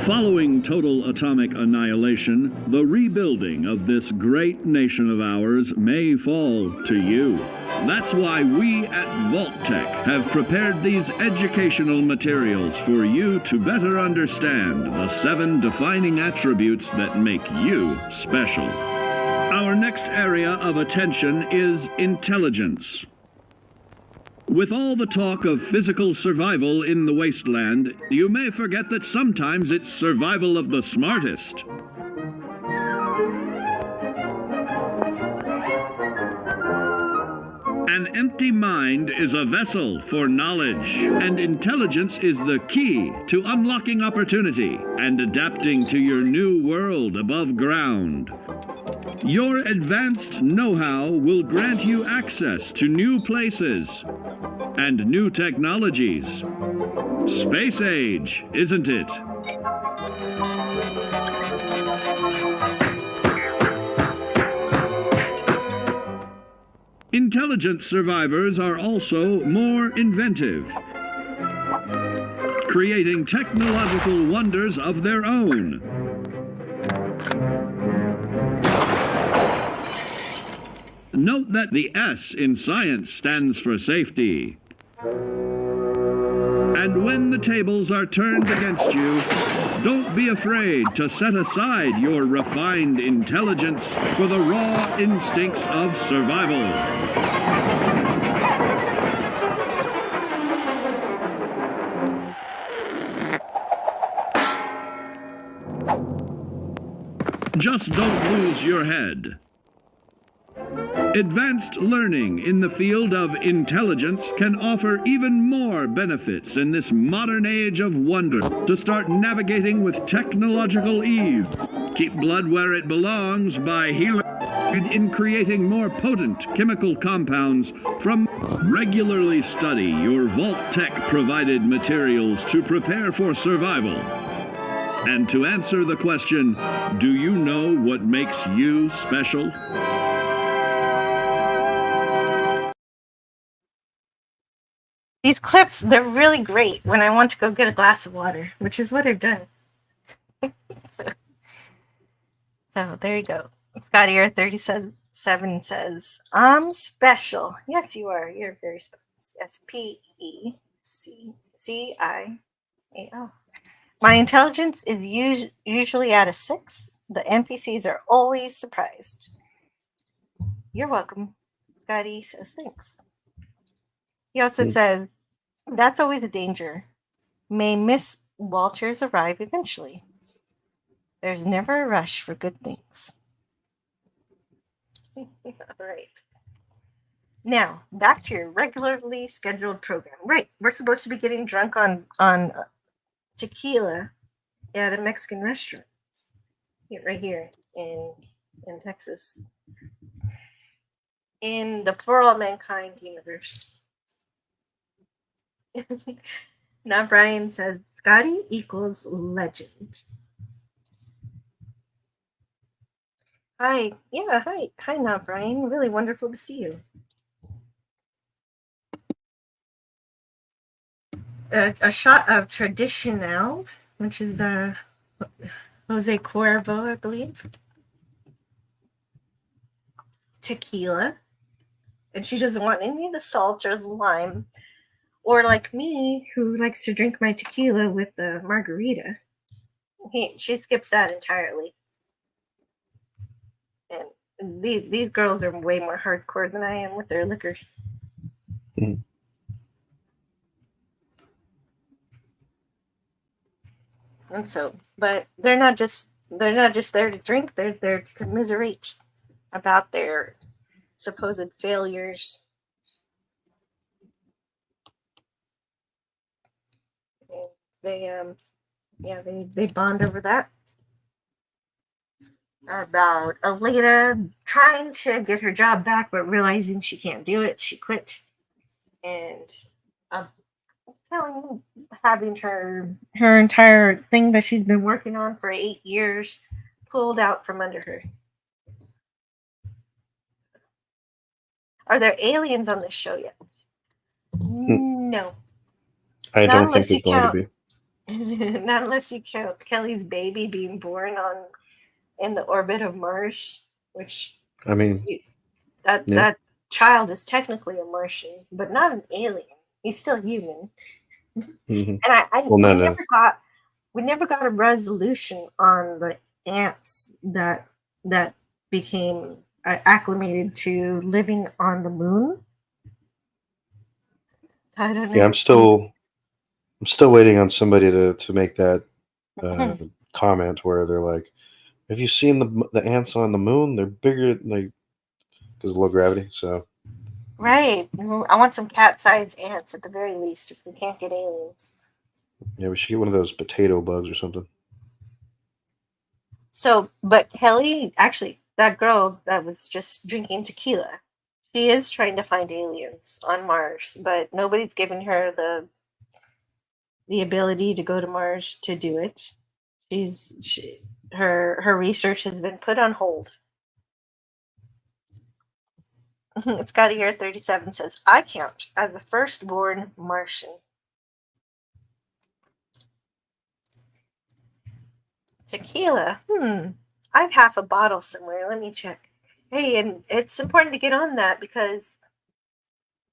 Following total atomic annihilation, the rebuilding of this great nation of ours may fall to you. That's why we at Vault-Tec have prepared these educational materials for you to better understand the 7 defining attributes that make you special. Our next area of attention is intelligence. With all the talk of physical survival in the wasteland, you may forget that sometimes it's survival of the smartest. An empty mind is a vessel for knowledge, and intelligence is the key to unlocking opportunity and adapting to your new world above ground. Your advanced know-how will grant you access to new places and new technologies. Space age, isn't it? Intelligent survivors are also more inventive. creating technological wonders of their own. Note that the S in science stands for safety. And when the tables are turned against you, don't be afraid to set aside your refined intelligence for the raw instincts of survival. Just don't lose your head. Advanced learning in the field of intelligence can offer even more benefits in this modern age of wonder to start navigating with technological ease. Keep blood where it belongs by healing in creating more potent chemical compounds from. Regularly study your Vault-Tec provided materials to prepare for survival. And to answer the question, do you know what makes you special? These clips, they're really great when I want to go get a glass of water, which is what I've done. So there you go. Scotty Air 37 says, I'm special. Yes, you are. You're very special. SPECCIAL. My intelligence is usually at a 6. The NPCs are always surprised. You're welcome. Scotty says thanks. He also says, that's always a danger. May Miss Walters arrive eventually. There's never a rush for good things. All right. Now, back to your regularly scheduled program. Right, we're supposed to be getting drunk on tequila at a Mexican restaurant. Right here in Texas. In the For All Mankind universe. Now Brian says, Scotty equals legend. Hi. Yeah, hi. Hi, now Brian. Really wonderful to see you. A shot of Tradicional, which is Jose Cuervo, I believe. Tequila. And she doesn't want any of the salt or the lime. Or like me, who likes to drink my tequila with the margarita. She skips that entirely. And these girls are way more hardcore than I am with their liquor. Mm. And so, but they're not just there to drink, they're there to commiserate about their supposed failures. And they bond over that. About Aleda trying to get her job back, but realizing she can't do it, she quit. And having her entire thing that she's been working on for 8 years pulled out from under her. Are there aliens on this show yet? No. I don't think there's going to be. Not unless you count Kelly's baby being born in the orbit of Mars, which I mean, that child is technically a Martian, but not an alien. He's still human. Mm-hmm. And we never got a resolution on the ants that became acclimated to living on the moon. I don't know. Yeah, I'm still waiting on somebody to make that comment where they're like, "Have you seen the ants on the moon? They're bigger, like, because of low gravity." So, right, I want some cat-sized ants at the very least. If we can't get aliens, yeah, we should get one of those potato bugs or something. So, but Kelly, actually, that girl that was just drinking tequila, she is trying to find aliens on Mars, but nobody's given her the ability to go to Mars to do it. Her research has been put on hold. Scotty here 37 says, I count as a firstborn Martian. Tequila. I have half a bottle somewhere. Let me check. Hey, and it's important to get on that because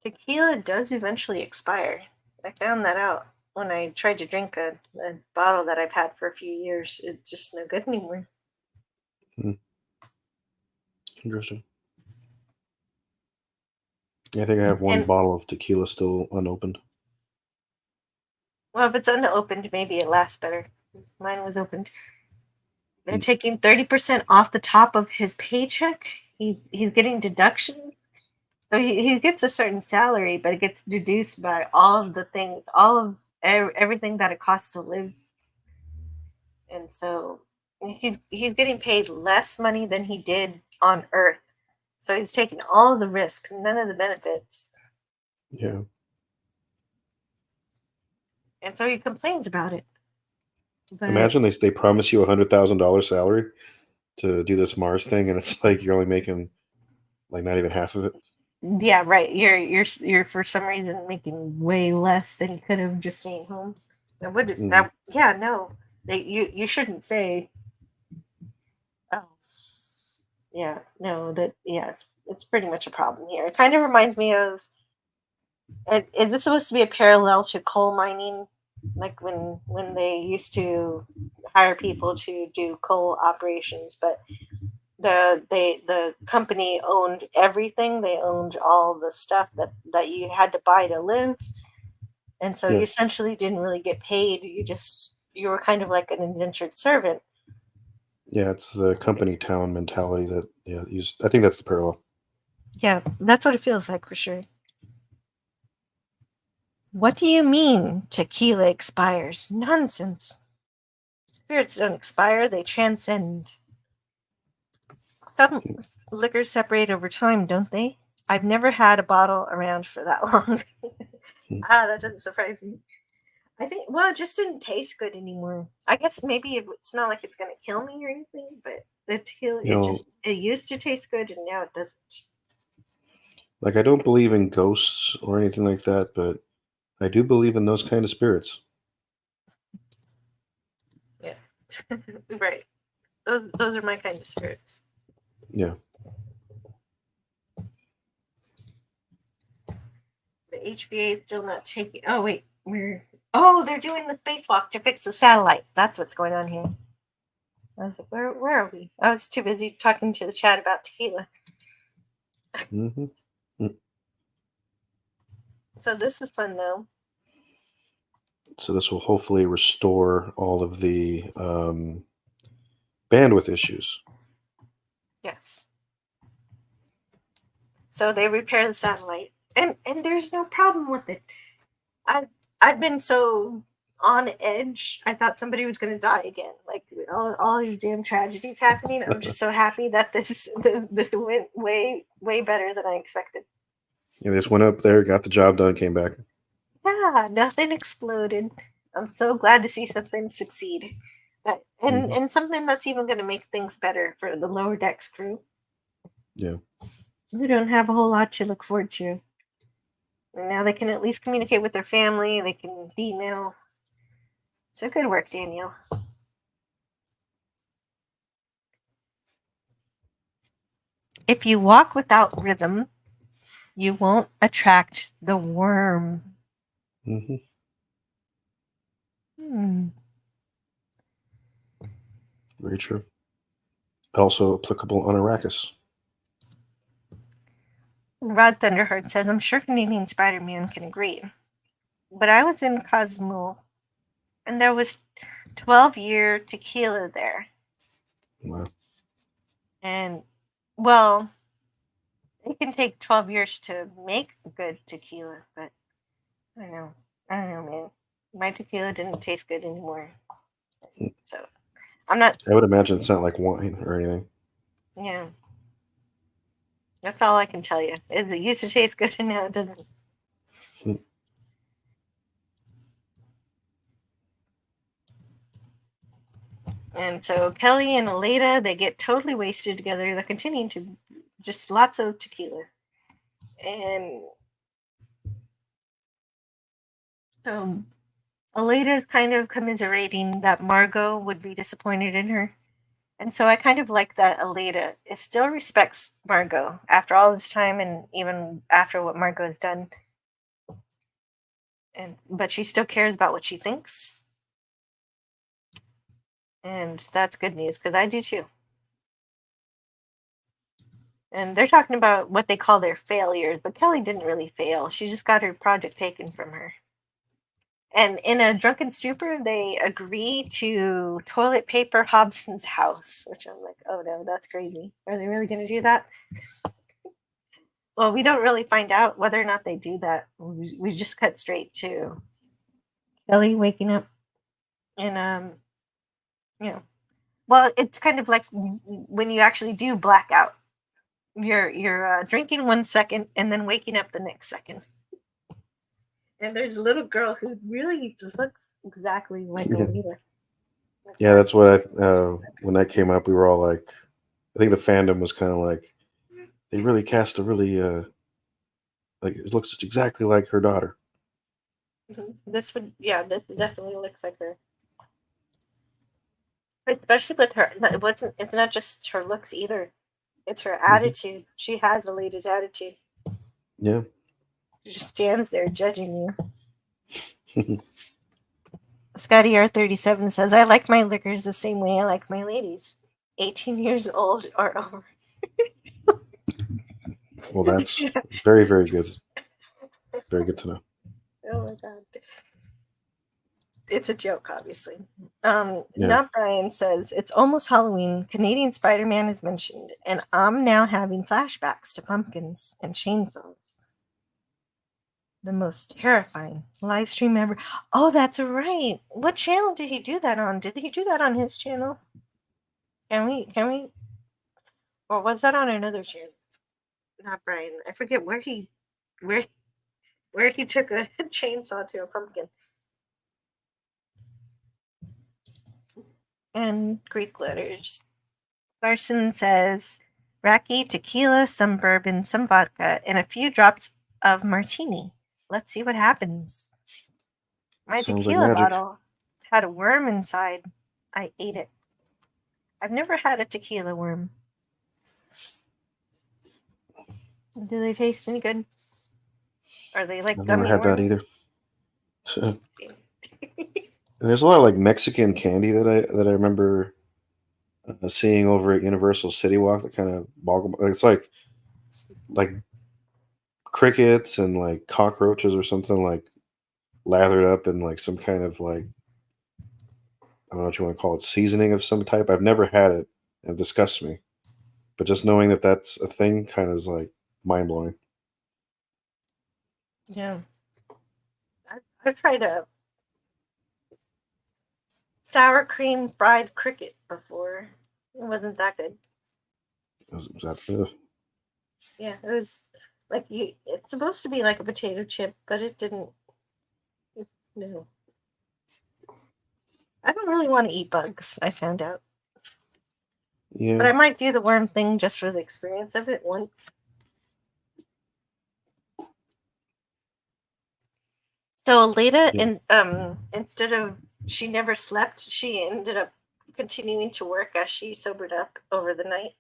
tequila does eventually expire. I found that out when I tried to drink a bottle that I've had for a few years. It's just no good anymore. Interesting. Yeah, I think I have one And bottle of tequila still unopened. well, if it's unopened, maybe it lasts better. Mine was opened. They're Hmm. taking 30% off the top of his paycheck. He's getting deductions. So he gets a certain salary, but it gets deduced by all of the things, all of everything that it costs to live. And so he's getting paid less money than he did on Earth. So he's taking all of the risk, none of the benefits. Yeah. And so he complains about it. But Imagine they promise you $100,000 salary to do this Mars thing, and it's like you're only making like not even half of it. yeah, right. You're for some reason making way less than you could have just staying home. That would Mhm. that yeah, no. You shouldn't say, oh, yeah, no, that yes, it's pretty much a problem here. It kind of reminds me of it was supposed to be a parallel to coal mining, like when they used to hire people to do coal operations, but the company owned everything. They owned all the stuff that you had to buy to live, and so you Yeah. essentially didn't really get paid. You were kind of like an indentured servant. Yeah, it's the company town mentality that I think that's the parallel. Yeah, that's what it feels like for sure. What do you mean tequila expires? Nonsense. Spirits don't expire, they transcend. Some liquors separate over time, don't they? I've never had a bottle around for that long. That doesn't surprise me. I think, well, it just didn't taste good anymore. I guess maybe it's not like it's going to kill me or anything, but the tequila, You know, it used to taste good and now it doesn't. like I don't believe in ghosts or anything like that, but I do believe in those kind of spirits. Yeah. right. Those are my kind of spirits. Yeah. The HBA is still not taking. Oh wait, they're doing the spacewalk to fix the satellite. That's what's going on here. I was like, where are we? I was too busy talking to the chat about tequila. Hmm. So this is fun though. So this will hopefully restore all of the bandwidth issues. Yes. So they repair the satellite, and there's no problem with it. I've been so on edge. I thought somebody was going to die again. Like all these damn tragedies happening. I'm just so happy that this went way better than I expected. Yeah, they just went up there, got the job done, came back. Yeah, nothing exploded. I'm so glad to see something succeed. And something that's even going to make things better for the lower decks crew. Yeah. Who don't have a whole lot to look forward to. And now they can at least communicate with their family. They can email. So good work, Daniel. If you walk without rhythm, you won't attract the worm. Hmm. Very true. Also applicable on Arrakis. Rod Thunderheart says, I'm sure Canadian Spider-Man can agree. But I was in Cosmo, and there was 12-year tequila there. Wow. And, well, it can take 12 years to make good tequila, but I don't know. I don't know, man. My tequila didn't taste good anymore. So, I'm not, I would imagine it's not like wine or anything. yeah. That's all I can tell you. It used to taste good and now it doesn't. And so Kelly and Aleda, they get totally wasted together. They're continuing to just lots of tequila. And so Aleda is kind of commiserating that Margot would be disappointed in her. And so I kind of like that Aleda still respects Margot after all this time and even after what Margot has done. But she still cares about what she thinks. And that's good news because I do too. And they're talking about what they call their failures, but Kelly didn't really fail. She just got her project taken from her. And in a drunken stupor, they agree to toilet paper Hobson's house, which I'm like, oh no, that's crazy. Are they really going to do that? Well, we don't really find out whether or not they do that. We just cut straight to Kelly waking up and well, it's kind of like when you actually do blackout. You're drinking 1 second and then waking up the next second. And there's a little girl who really looks exactly like Alita. Yeah, that's what when that came up, we were all like, I think the fandom was kind of like, they really cast a really like it looks exactly like her daughter. This definitely looks like her. Especially with her, it's not just her looks either. It's her attitude. She has Alita's attitude. Yeah. She just stands there judging you. Scotty R37 says, I like my liquors the same way I like my ladies. 18 years old or over. Well, that's very, very good. Very good to know. Oh my god. It's a joke, obviously. Not Brian says, it's almost Halloween. Canadian Spider-Man is mentioned, and I'm now having flashbacks to pumpkins and chainsaws. The most terrifying live stream ever. Oh, that's right. What channel did he do that on? Did he do that on his channel? Can we? Or was that on another channel? Not Brian. I forget where he took a chainsaw to a pumpkin. And Greek letters. Larson says, Raki, tequila, some bourbon, some vodka, and a few drops of martini. Let's see what happens. My Sounds tequila like magic. bottle had a worm inside. I ate it. I've never had a tequila worm. Do they taste any good? Are they like I've gummy never had worms? that either. And there's a lot of like Mexican candy that I remember seeing over at Universal City Walk that kind of boggle. It's like crickets and like cockroaches or something like lathered up in like some kind of like, I don't know what you want to call it, seasoning of some type. I've never had it and it disgusts me. But just knowing that that's a thing kind of is like mind blowing. Yeah. I've tried a sour cream fried cricket before. It wasn't that good. Yeah, it was like it's supposed to be like a potato chip, but it didn't. No. I don't really want to eat bugs, I found out. Yeah. But I might do the worm thing just for the experience of it once. So Aleda, instead of she never slept, she ended up continuing to work as she sobered up over the night,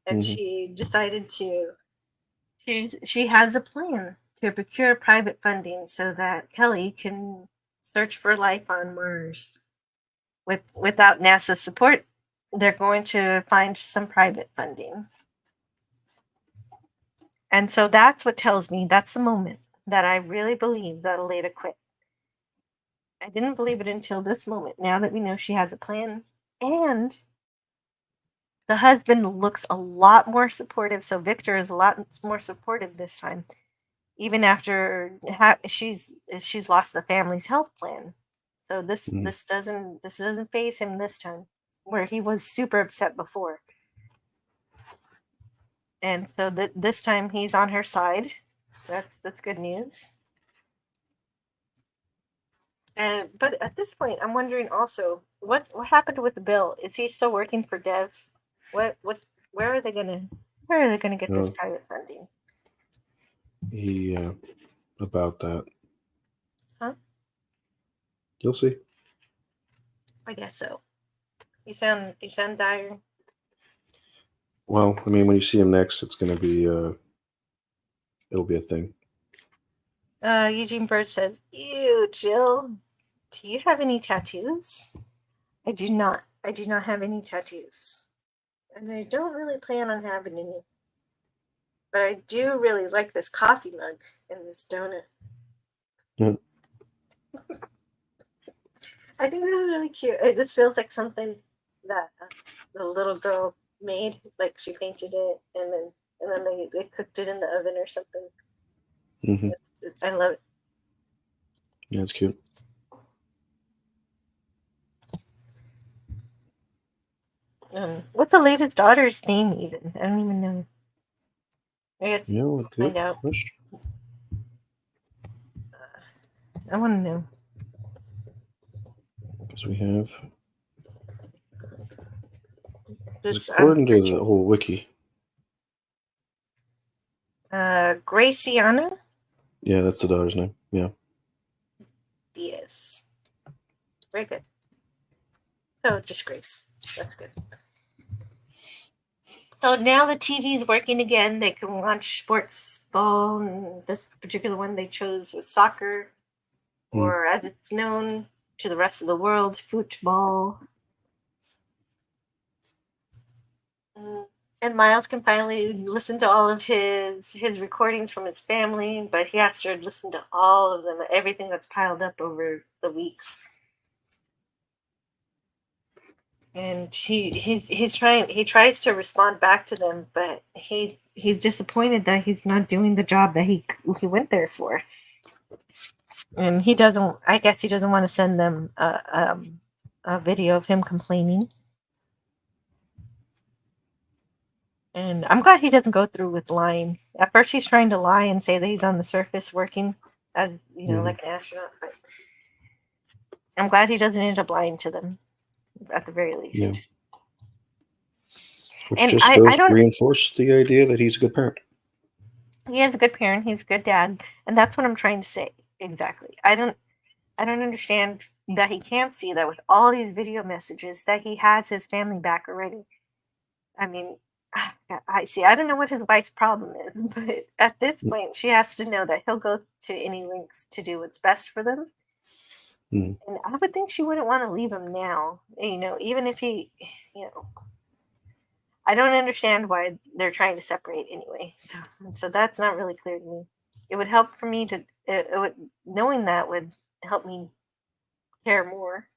and she decided to. She has a plan to procure private funding so that Kelly can search for life on Mars. Without NASA's support, they're going to find some private funding. And so that's what tells me that's the moment that I really believe that Aleda quit. I didn't believe it until this moment, now that we know she has a plan. And the husband looks a lot more supportive. So Victor is a lot more supportive this time, even after she's lost the family's health plan. So this doesn't phase him this time, where he was super upset before. And so this time he's on her side. That's good news. But at this point, I'm wondering also what happened with Bill. Is he still working for Dev? Where are they gonna get this private funding? About that. Huh? You'll see. I guess so. You sound dire. Well, I mean, when you see him next, it's going to be it'll be a thing. Eugene Bird says, "Ew, Jill, do you have any tattoos?" I do not. I do not have any tattoos, and I don't really plan on having any. But I do really like this coffee mug and this donut. Yeah. I think this is really cute. This feels like something that the little girl made. Like she painted it, and then they cooked it in the oven or something. Mm-hmm. I love it. Yeah, it's cute. What's the latest daughter's name even? I don't even know. I guess Good find out. question. I want to know. Because we have, This according to the whole wiki. Graciana Yeah, that's the daughter's name. Yeah. Diaz. Very good. So just Grace. That's good. So now the TV's working again. They can watch sports ball, and this particular one they chose was soccer, or as it's known to the rest of the world, football. And Miles can finally listen to all of his recordings from his family, but he has to listen to all of them, everything that's piled up over the weeks. And he tries to respond back to them, but he's disappointed that he's not doing the job that he went there for. And he doesn't. I guess he doesn't want to send them a video of him complaining. And I'm glad he doesn't go through with lying. At first, he's trying to lie and say that he's on the surface working as like an astronaut. But I'm glad he doesn't end up lying to them, at the very least. Yeah. Which and just goes to reinforce the idea that he's a good parent. He is a good parent. He's a good dad, and that's what I'm trying to say. Exactly. I don't understand that he can't see that with all these video messages that he has his family back already. I mean, I see. I don't know what his wife's problem is, but at this point, she has to know that he'll go to any lengths to do what's best for them. And I would think she wouldn't want to leave him now. Even if he, I don't understand why they're trying to separate anyway. So that's not really clear to me. It would help for me to knowing that would help me care more.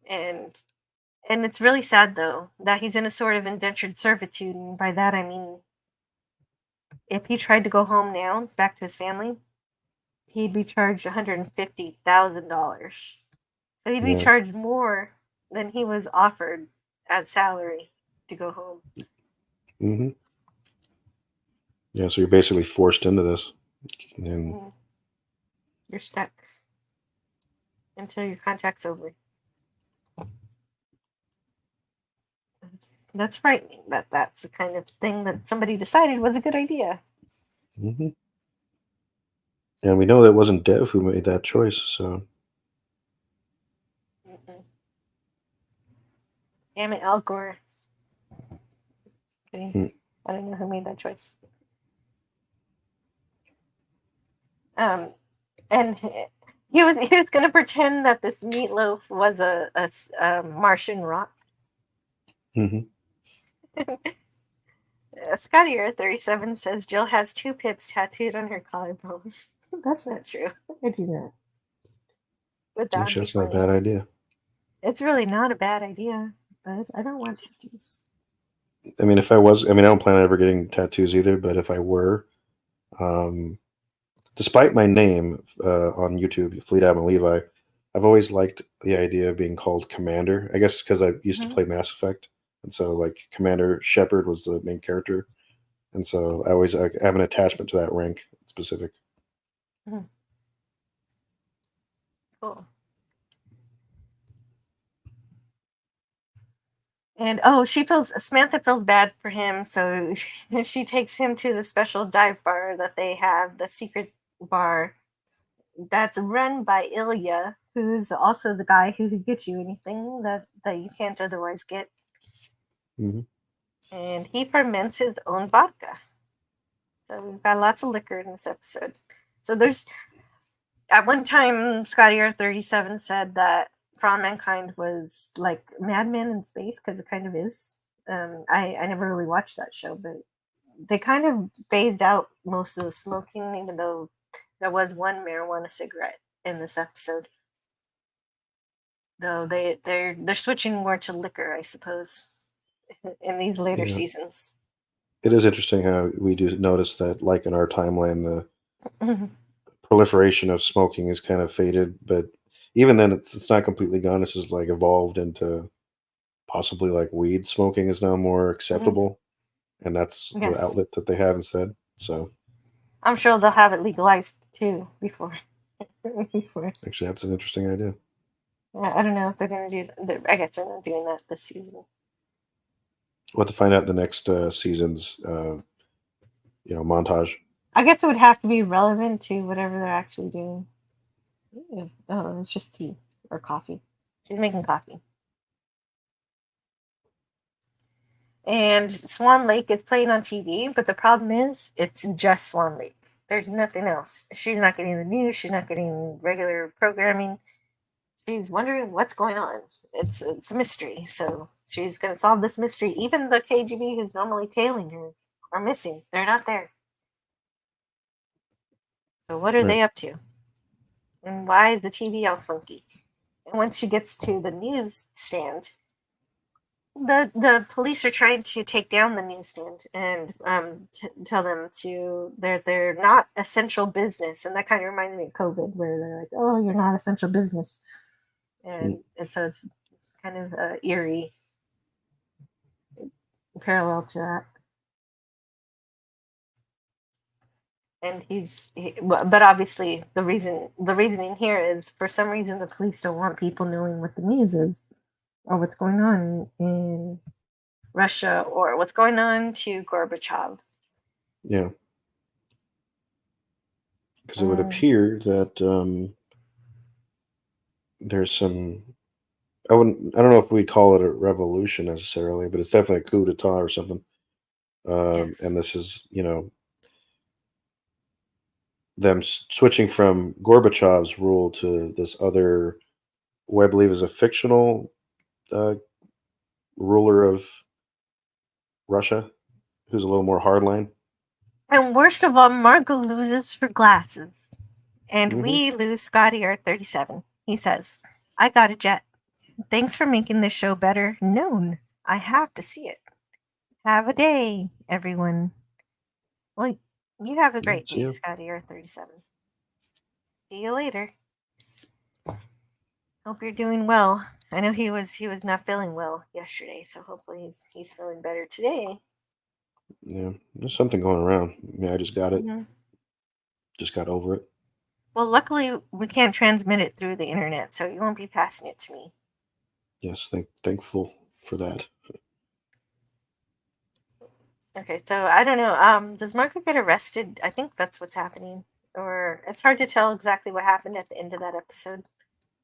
And it's really sad though that he's in a sort of indentured servitude, and by that I mean if he tried to go home now back to his family, he'd be charged $150,000. So he'd be charged more than he was offered as salary to go home. Mm-hmm. Yeah, so you're basically forced into this. And you're stuck until your contract's over. That's frightening. That's the kind of thing that somebody decided was a good idea. Mm-hmm. And we know that wasn't Dev who made that choice, so. Damn it, Al Gore. I don't know who made that choice. And he was going to pretend that this meatloaf was a Martian rock. Mm-hmm. Scotty Earth 37 says Jill has 2 pips tattooed on her collarbone. That's not true. I do not. But That's not a bad idea. It's really not a bad idea, but I don't want tattoos. I mean, I don't plan on ever getting tattoos either, but if I were, despite my name on YouTube, Fleet Admiral Levi, I've always liked the idea of being called Commander. I guess because I used to play Mass Effect. And so, like, Commander Shepard was the main character. And so I always have an attachment to that rank specific. Cool. And Samantha feels bad for him, so she takes him to the special dive bar that they have, the secret bar. that's run by Ilya, who's also the guy who could get you anything that you can't otherwise get. Mhm. And he ferments his own vodka. So we've got lots of liquor in this episode. So there's at one time Scotty R37 said that For All Mankind was like Mad Men in space, because it kind of is. I never really watched that show, but they kind of phased out most of the smoking, even though there was one marijuana cigarette in this episode. Though they're switching more to liquor, I suppose, in these later Yeah. seasons. It is interesting how we do notice that, like in our timeline, the proliferation of smoking is kind of faded, but even then, it's not completely gone. It's just like evolved into possibly like weed smoking is now more acceptable, and that's the Yes. outlet that they have instead. So I'm sure they'll have it legalized too before. actually, that's an interesting idea. I don't know if they're going to do that. I guess they're not doing that this season. We'll have to find out the next season's, montage. I guess it would have to be relevant to whatever they're actually doing. Yeah. Oh, it's just tea or coffee. She's making coffee. And Swan Lake is playing on TV, but the problem is it's just Swan Lake. There's nothing else. She's not getting the news. She's not getting regular programming. She's wondering what's going on. It's a mystery. So she's going to solve this mystery. Even the KGB who's normally tailing her are missing. They're not there. So what are they up to? And why is the TV all funky? And once she gets to the newsstand, the police are trying to take down the newsstand and tell them to they're not essential business, and that kind of reminds me of COVID, where they're like, "Oh, you're not essential business," and so it's kind of eerie parallel to that. And but obviously the reasoning here is, for some reason, the police don't want people knowing what the news is or what's going on in Russia or what's going on to Gorbachev. Yeah, because it would appear that there's some. I don't know if we'd call it a revolution necessarily, but it's definitely a coup d'état or something. Yes. And this is, them switching from Gorbachev's rule to this other, who I believe is a fictional ruler of Russia, who's a little more hardline. And worst of all, Margot loses her glasses. And Mhm. we lose Scotty R37. He says, "I got a jet. Thanks for making this show better known. I have to see it. Have a day, everyone." Well, you have a great See day, ya. Scotty R37. See you later. Hope you're doing well. I know he was not feeling well yesterday, so hopefully he's feeling better today. Yeah, there's something going around. I just got it. Mhm. Just got over it. Well, luckily we can't transmit it through the internet, so you won't be passing it to me. Yes, thankful for that. Okay, so I don't know. Does Marco get arrested? I think that's what's happening. Or it's hard to tell exactly what happened at the end of that episode.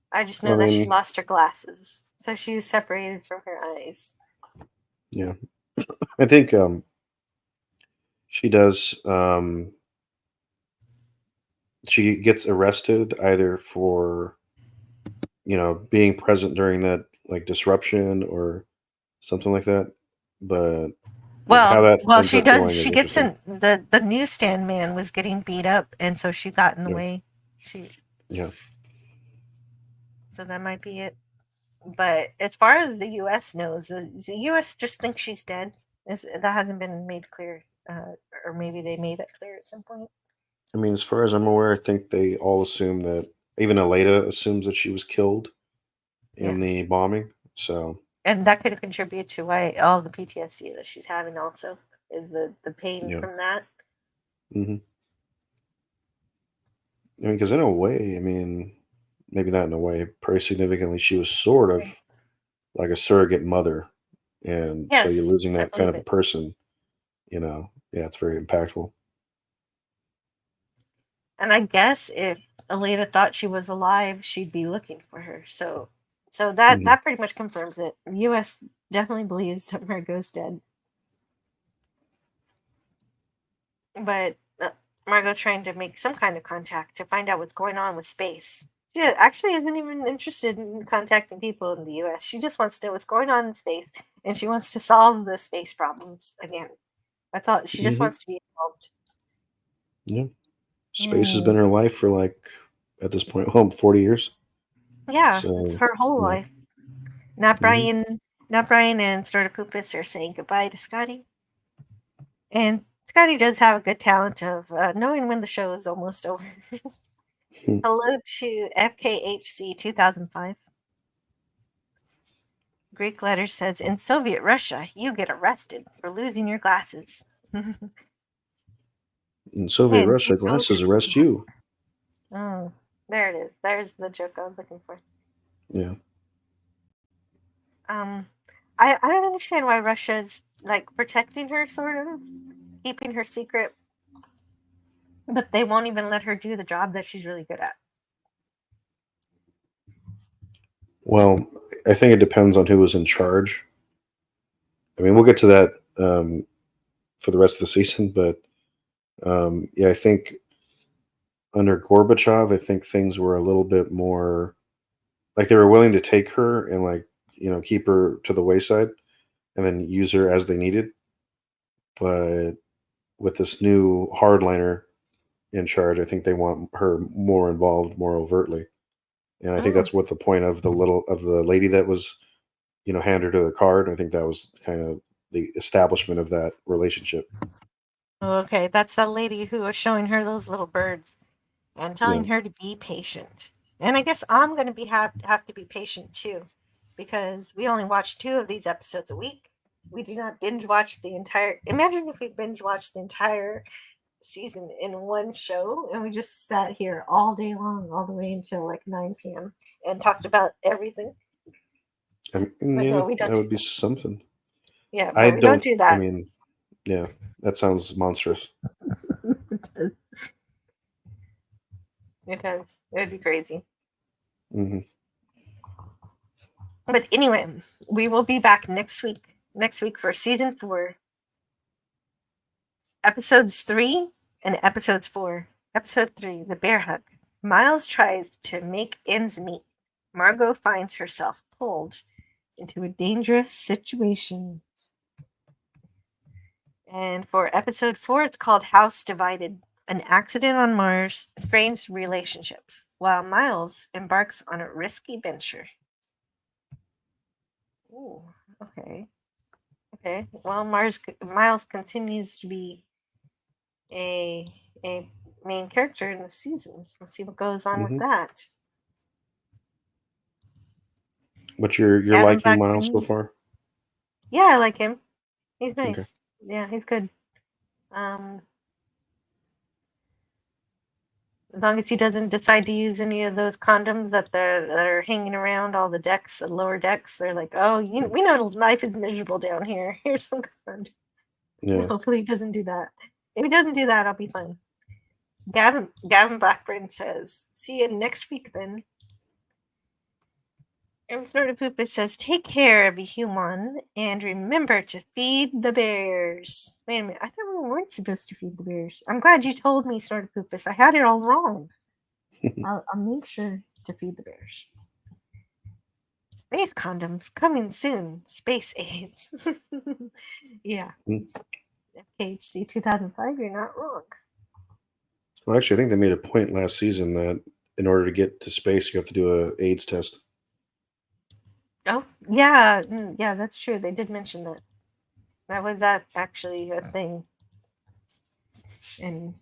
I just know that she lost her glasses, so she was separated from her eyes. Yeah, I think she does. She gets arrested either for being present during that like disruption or something like that. But how that ends She up does. going is She gets interesting. in. The newsstand man was getting beat up, and so she got in the way. Yeah. So that might be it. But as far as the U.S. knows, the U.S. just thinks she's dead. That hasn't been made clear, or maybe they made that clear at some point. I mean, as far as I'm aware, I think they all assume that, even Aleda assumes that she was killed in the bombing. So, and that could contribute to why all the PTSD that she's having also is the pain from that. I mean, because in a way, maybe not in a way, pretty significantly, she was sort of like a surrogate mother, and so you're losing that kind of a person. It's very impactful. And I guess if Aleda thought she was alive, she'd be looking for her. So that pretty much confirms it. The U.S. definitely believes that Margot's dead. But Margot's trying to make some kind of contact to find out what's going on with space. She actually isn't even interested in contacting people in the U.S. She just wants to know what's going on in space, and she wants to solve the space problems again. That's all. She just wants to be involved. Yeah. Space has been her life for like, at this point, 40 years. Yeah, So, it's her whole yeah. life. Not Brian and Stortopupus are saying goodbye to Scotty. And Scotty does have a good talent of knowing when the show is almost over. Hello to FKHC 2005. Greek letter says, in Soviet Russia, you get arrested for losing your glasses. In Soviet And Russia, you go glasses to- arrest you. Oh, there it is. There's the joke I was looking for. Yeah. I don't understand why Russia's like protecting her, sort of keeping her secret, but they won't even let her do the job that she's really good at. Well, I think it depends on who was in charge. I mean, we'll get to that for the rest of the season, but yeah, I think under Gorbachev, I think things were a little bit more like they were willing to take her and like, you know, keep her to the wayside and then use her as they needed. But with this new hardliner in charge, I think they want her more involved, more overtly. And I think that's what the point of the lady that was, you know, hand her to the card. I think that was kind of the establishment of that relationship. Okay, that's that lady who was showing her those little birds and telling her to be patient. And I guess I'm going to have to be patient too, because we only watch 2 of these episodes a week. We do not binge watch the entire. Imagine if we binge watched the entire season in one show and we just sat here all day long, all the way until like 9 p.m. and talked about everything. But no, we don't that do would be something. Yeah, I but we don't don't. do that. I mean, yeah, that sounds monstrous. It does. It would be crazy. Hmm. But anyway, we will be back next week. Next week for season 4, episodes 3 and episodes 4. Episode 3, the bear hug. Miles tries to make ends meet. Margot finds herself pulled into a dangerous situation. And for episode 4, it's called House Divided. An accident on Mars strains relationships, while Miles embarks on a risky venture. Ooh, okay. Okay. Well, Miles continues to be a main character in the season. We'll see what goes on with that. But you're Gavin liking Miles so Blackburn. far? Yeah, I like him. He's nice. Okay. Yeah, he's good. As long as he doesn't decide to use any of those condoms that are hanging around all the decks, the lower decks, they're like, oh, we know life is miserable down here. Here's some condom. Yeah. Hopefully he doesn't do that. If he doesn't do that, I'll be fine. Gavin Blackburn says, see you next week then. And Stortopupus says, take care, every human, and remember to feed the bears. Wait a minute, I thought we weren't supposed to feed the bears. I'm glad you told me, Stortopupus. I had it all wrong. I'll make sure to feed the bears. Space condoms coming soon. Space AIDS. Yeah. FKHC 2005, you're not wrong. Well, actually, I think they made a point last season that in order to get to space, you have to do a AIDS test. Oh, yeah. Yeah, that's true. They did mention that. That was actually a thing. And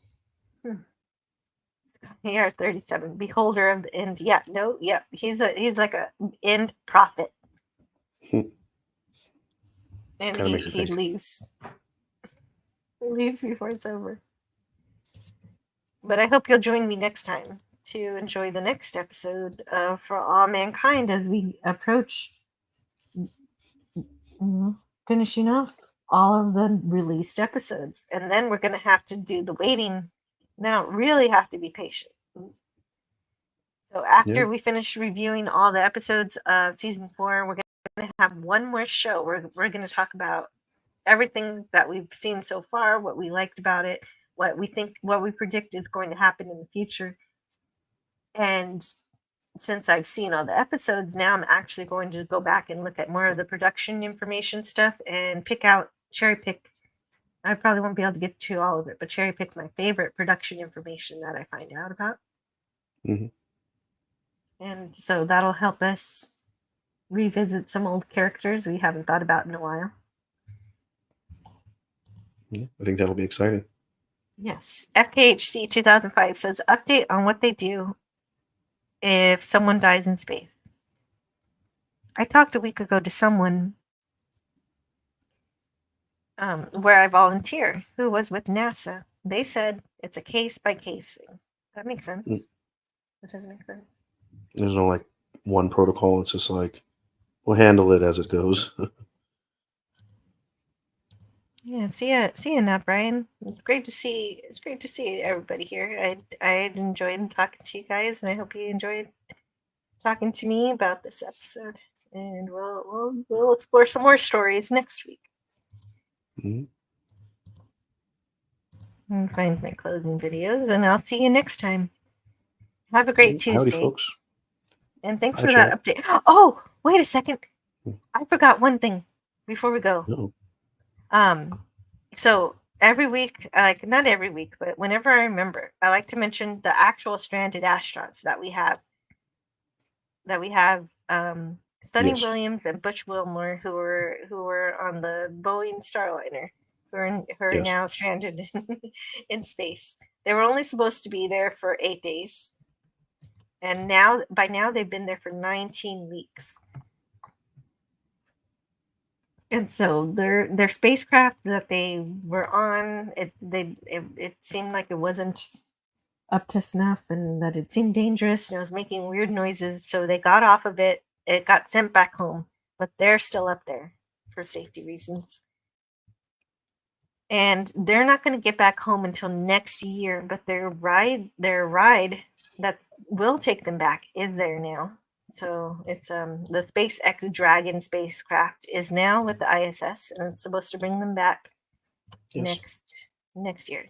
here, 37, beholder of the end. Yeah, no, yeah. He's like a end prophet. And he leaves. He leaves before it's over. But I hope you'll join me next time to enjoy the next episode For All Mankind as we approach finishing off all of the released episodes. And then we're going to have to do the waiting Now, really have to be patient. So after we finish reviewing all the episodes of season 4, we're going to have one more show. We're going to talk about everything that we've seen so far, what we liked about it, what we think, what we predict is going to happen in the future. And since I've seen all the episodes, now I'm actually going to go back and look at more of the production information stuff and cherry pick. I probably won't be able to get to all of it, but cherry pick my favorite production information that I find out about. Mm-hmm. And so that'll help us revisit some old characters we haven't thought about in a while. Yeah, I think that'll be exciting. Yes. FKHC 2005 says update on what they do if someone dies in space. I talked a week ago to someone where I volunteer who was with NASA. They said it's a case by case thing. That makes sense. That doesn't make sense. There's no like one protocol. It's just like we'll handle it as it goes. Yeah, see you now, Brian. It's great to see everybody here. I enjoyed talking to you guys, and I hope you enjoyed talking to me about this episode. And we'll explore some more stories next week. Mm-hmm. And find my closing videos, and I'll see you next time. Have a great Tuesday. Howdy, folks. And thanks Bye, for that update. Oh, wait a second. I forgot one thing before we go. Uh-oh. So every week, like not every week, but whenever I remember, I like to mention the actual stranded astronauts that we have. Sonny Yes. Williams and Butch Wilmore, who were on the Boeing Starliner, who are now stranded in space. They were only supposed to be there for 8 days, and by now they've been there for 19 weeks. And so their spacecraft that they were on, it seemed like it wasn't up to snuff, and that it seemed dangerous, and it was making weird noises. So they got off of it. It got sent back home, but they're still up there for safety reasons. And they're not going to get back home until next year. But their ride that will take them back is there now. So it's the SpaceX Dragon spacecraft is now with the ISS, and it's supposed to bring them back next year.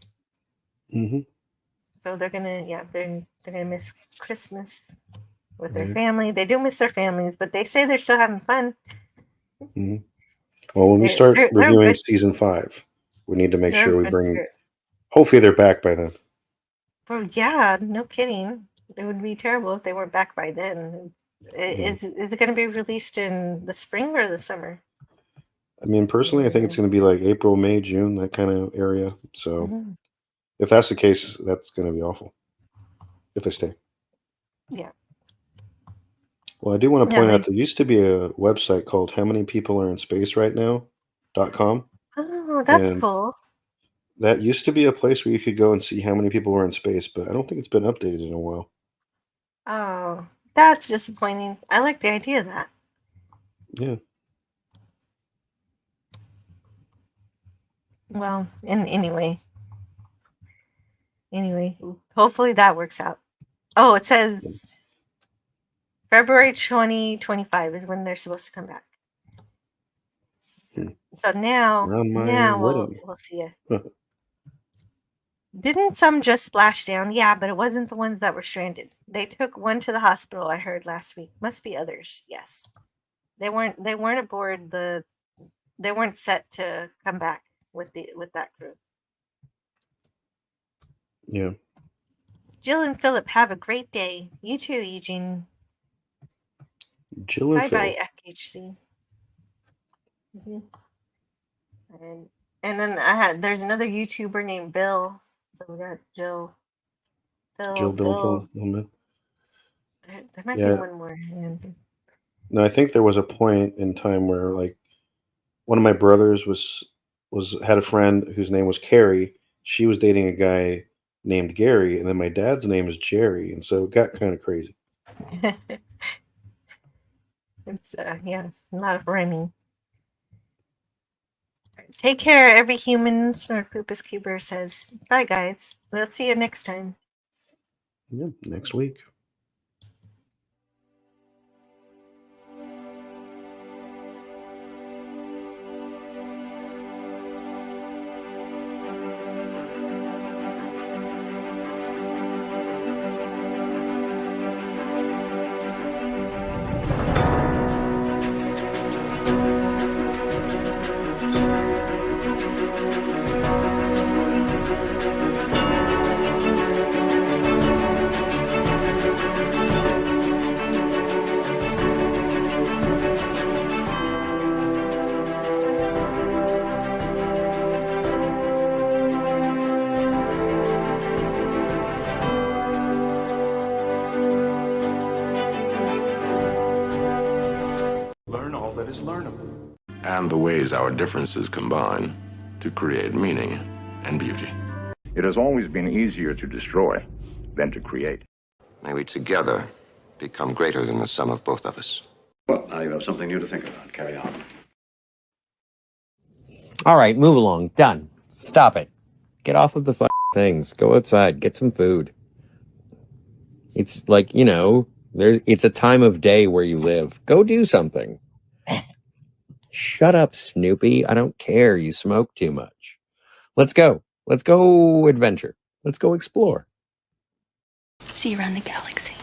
Mm-hmm. So they're gonna miss Christmas with their family. They do miss their families, but they say they're still having fun. Mm-hmm. Well, when we start reviewing season 5, we need to make sure we bring. Hopefully, they're back by then. Well, yeah, no kidding. It would be terrible if they weren't back by then. Is it going to be released in the spring or the summer? I mean, personally, I think it's going to be like April, May, June, that kind of area. So, if that's the case, that's going to be awful. If they stay. Yeah. Well, I do want to point out there used to be a website called How Many People Are in Space Right Now.com. Oh, that's cool. That used to be a place where you could go and see how many people were in space, but I don't think it's been updated in a while. Oh, that's disappointing. I like the idea of that. Yeah. Well, anyway, hopefully that works out. Oh, it says February 2025 is when they're supposed to come back. So now we'll see it. Didn't some just splash down? Yeah, but it wasn't the ones that were stranded. They took one to the hospital, I heard last week. Must be others. Yes. They weren't aboard they weren't set to come back with that crew. Yeah. Jill and Philip, have a great day. You too, Eugene. Jill and Philip. Bye, FHC. And then there's another YouTuber named Bill. So we got Jill, Bill. There might be one more. No, I think there was a point in time where like one of my brothers had a friend whose name was Carrie. She was dating a guy named Gary, and then my dad's name is Jerry, and so it got kind of crazy. It's a lot of rhyming. Take care, every human, Snortpoopus Cuber says. Bye, guys. We'll see you next time. Yeah, next week. Learn all that is learnable. And the ways our differences combine to create meaning and beauty. It has always been easier to destroy than to create. May we together become greater than the sum of both of us. Well, now you have something new to think about. Carry on. All right, move along. Done. Stop it. Get off of the things. Go outside. Get some food. It's like, you know, it's a time of day where you live. Go do something. Shut up, Snoopy. I don't care. You smoke too much. Let's go. Let's go adventure. Let's go explore. See you around the galaxy.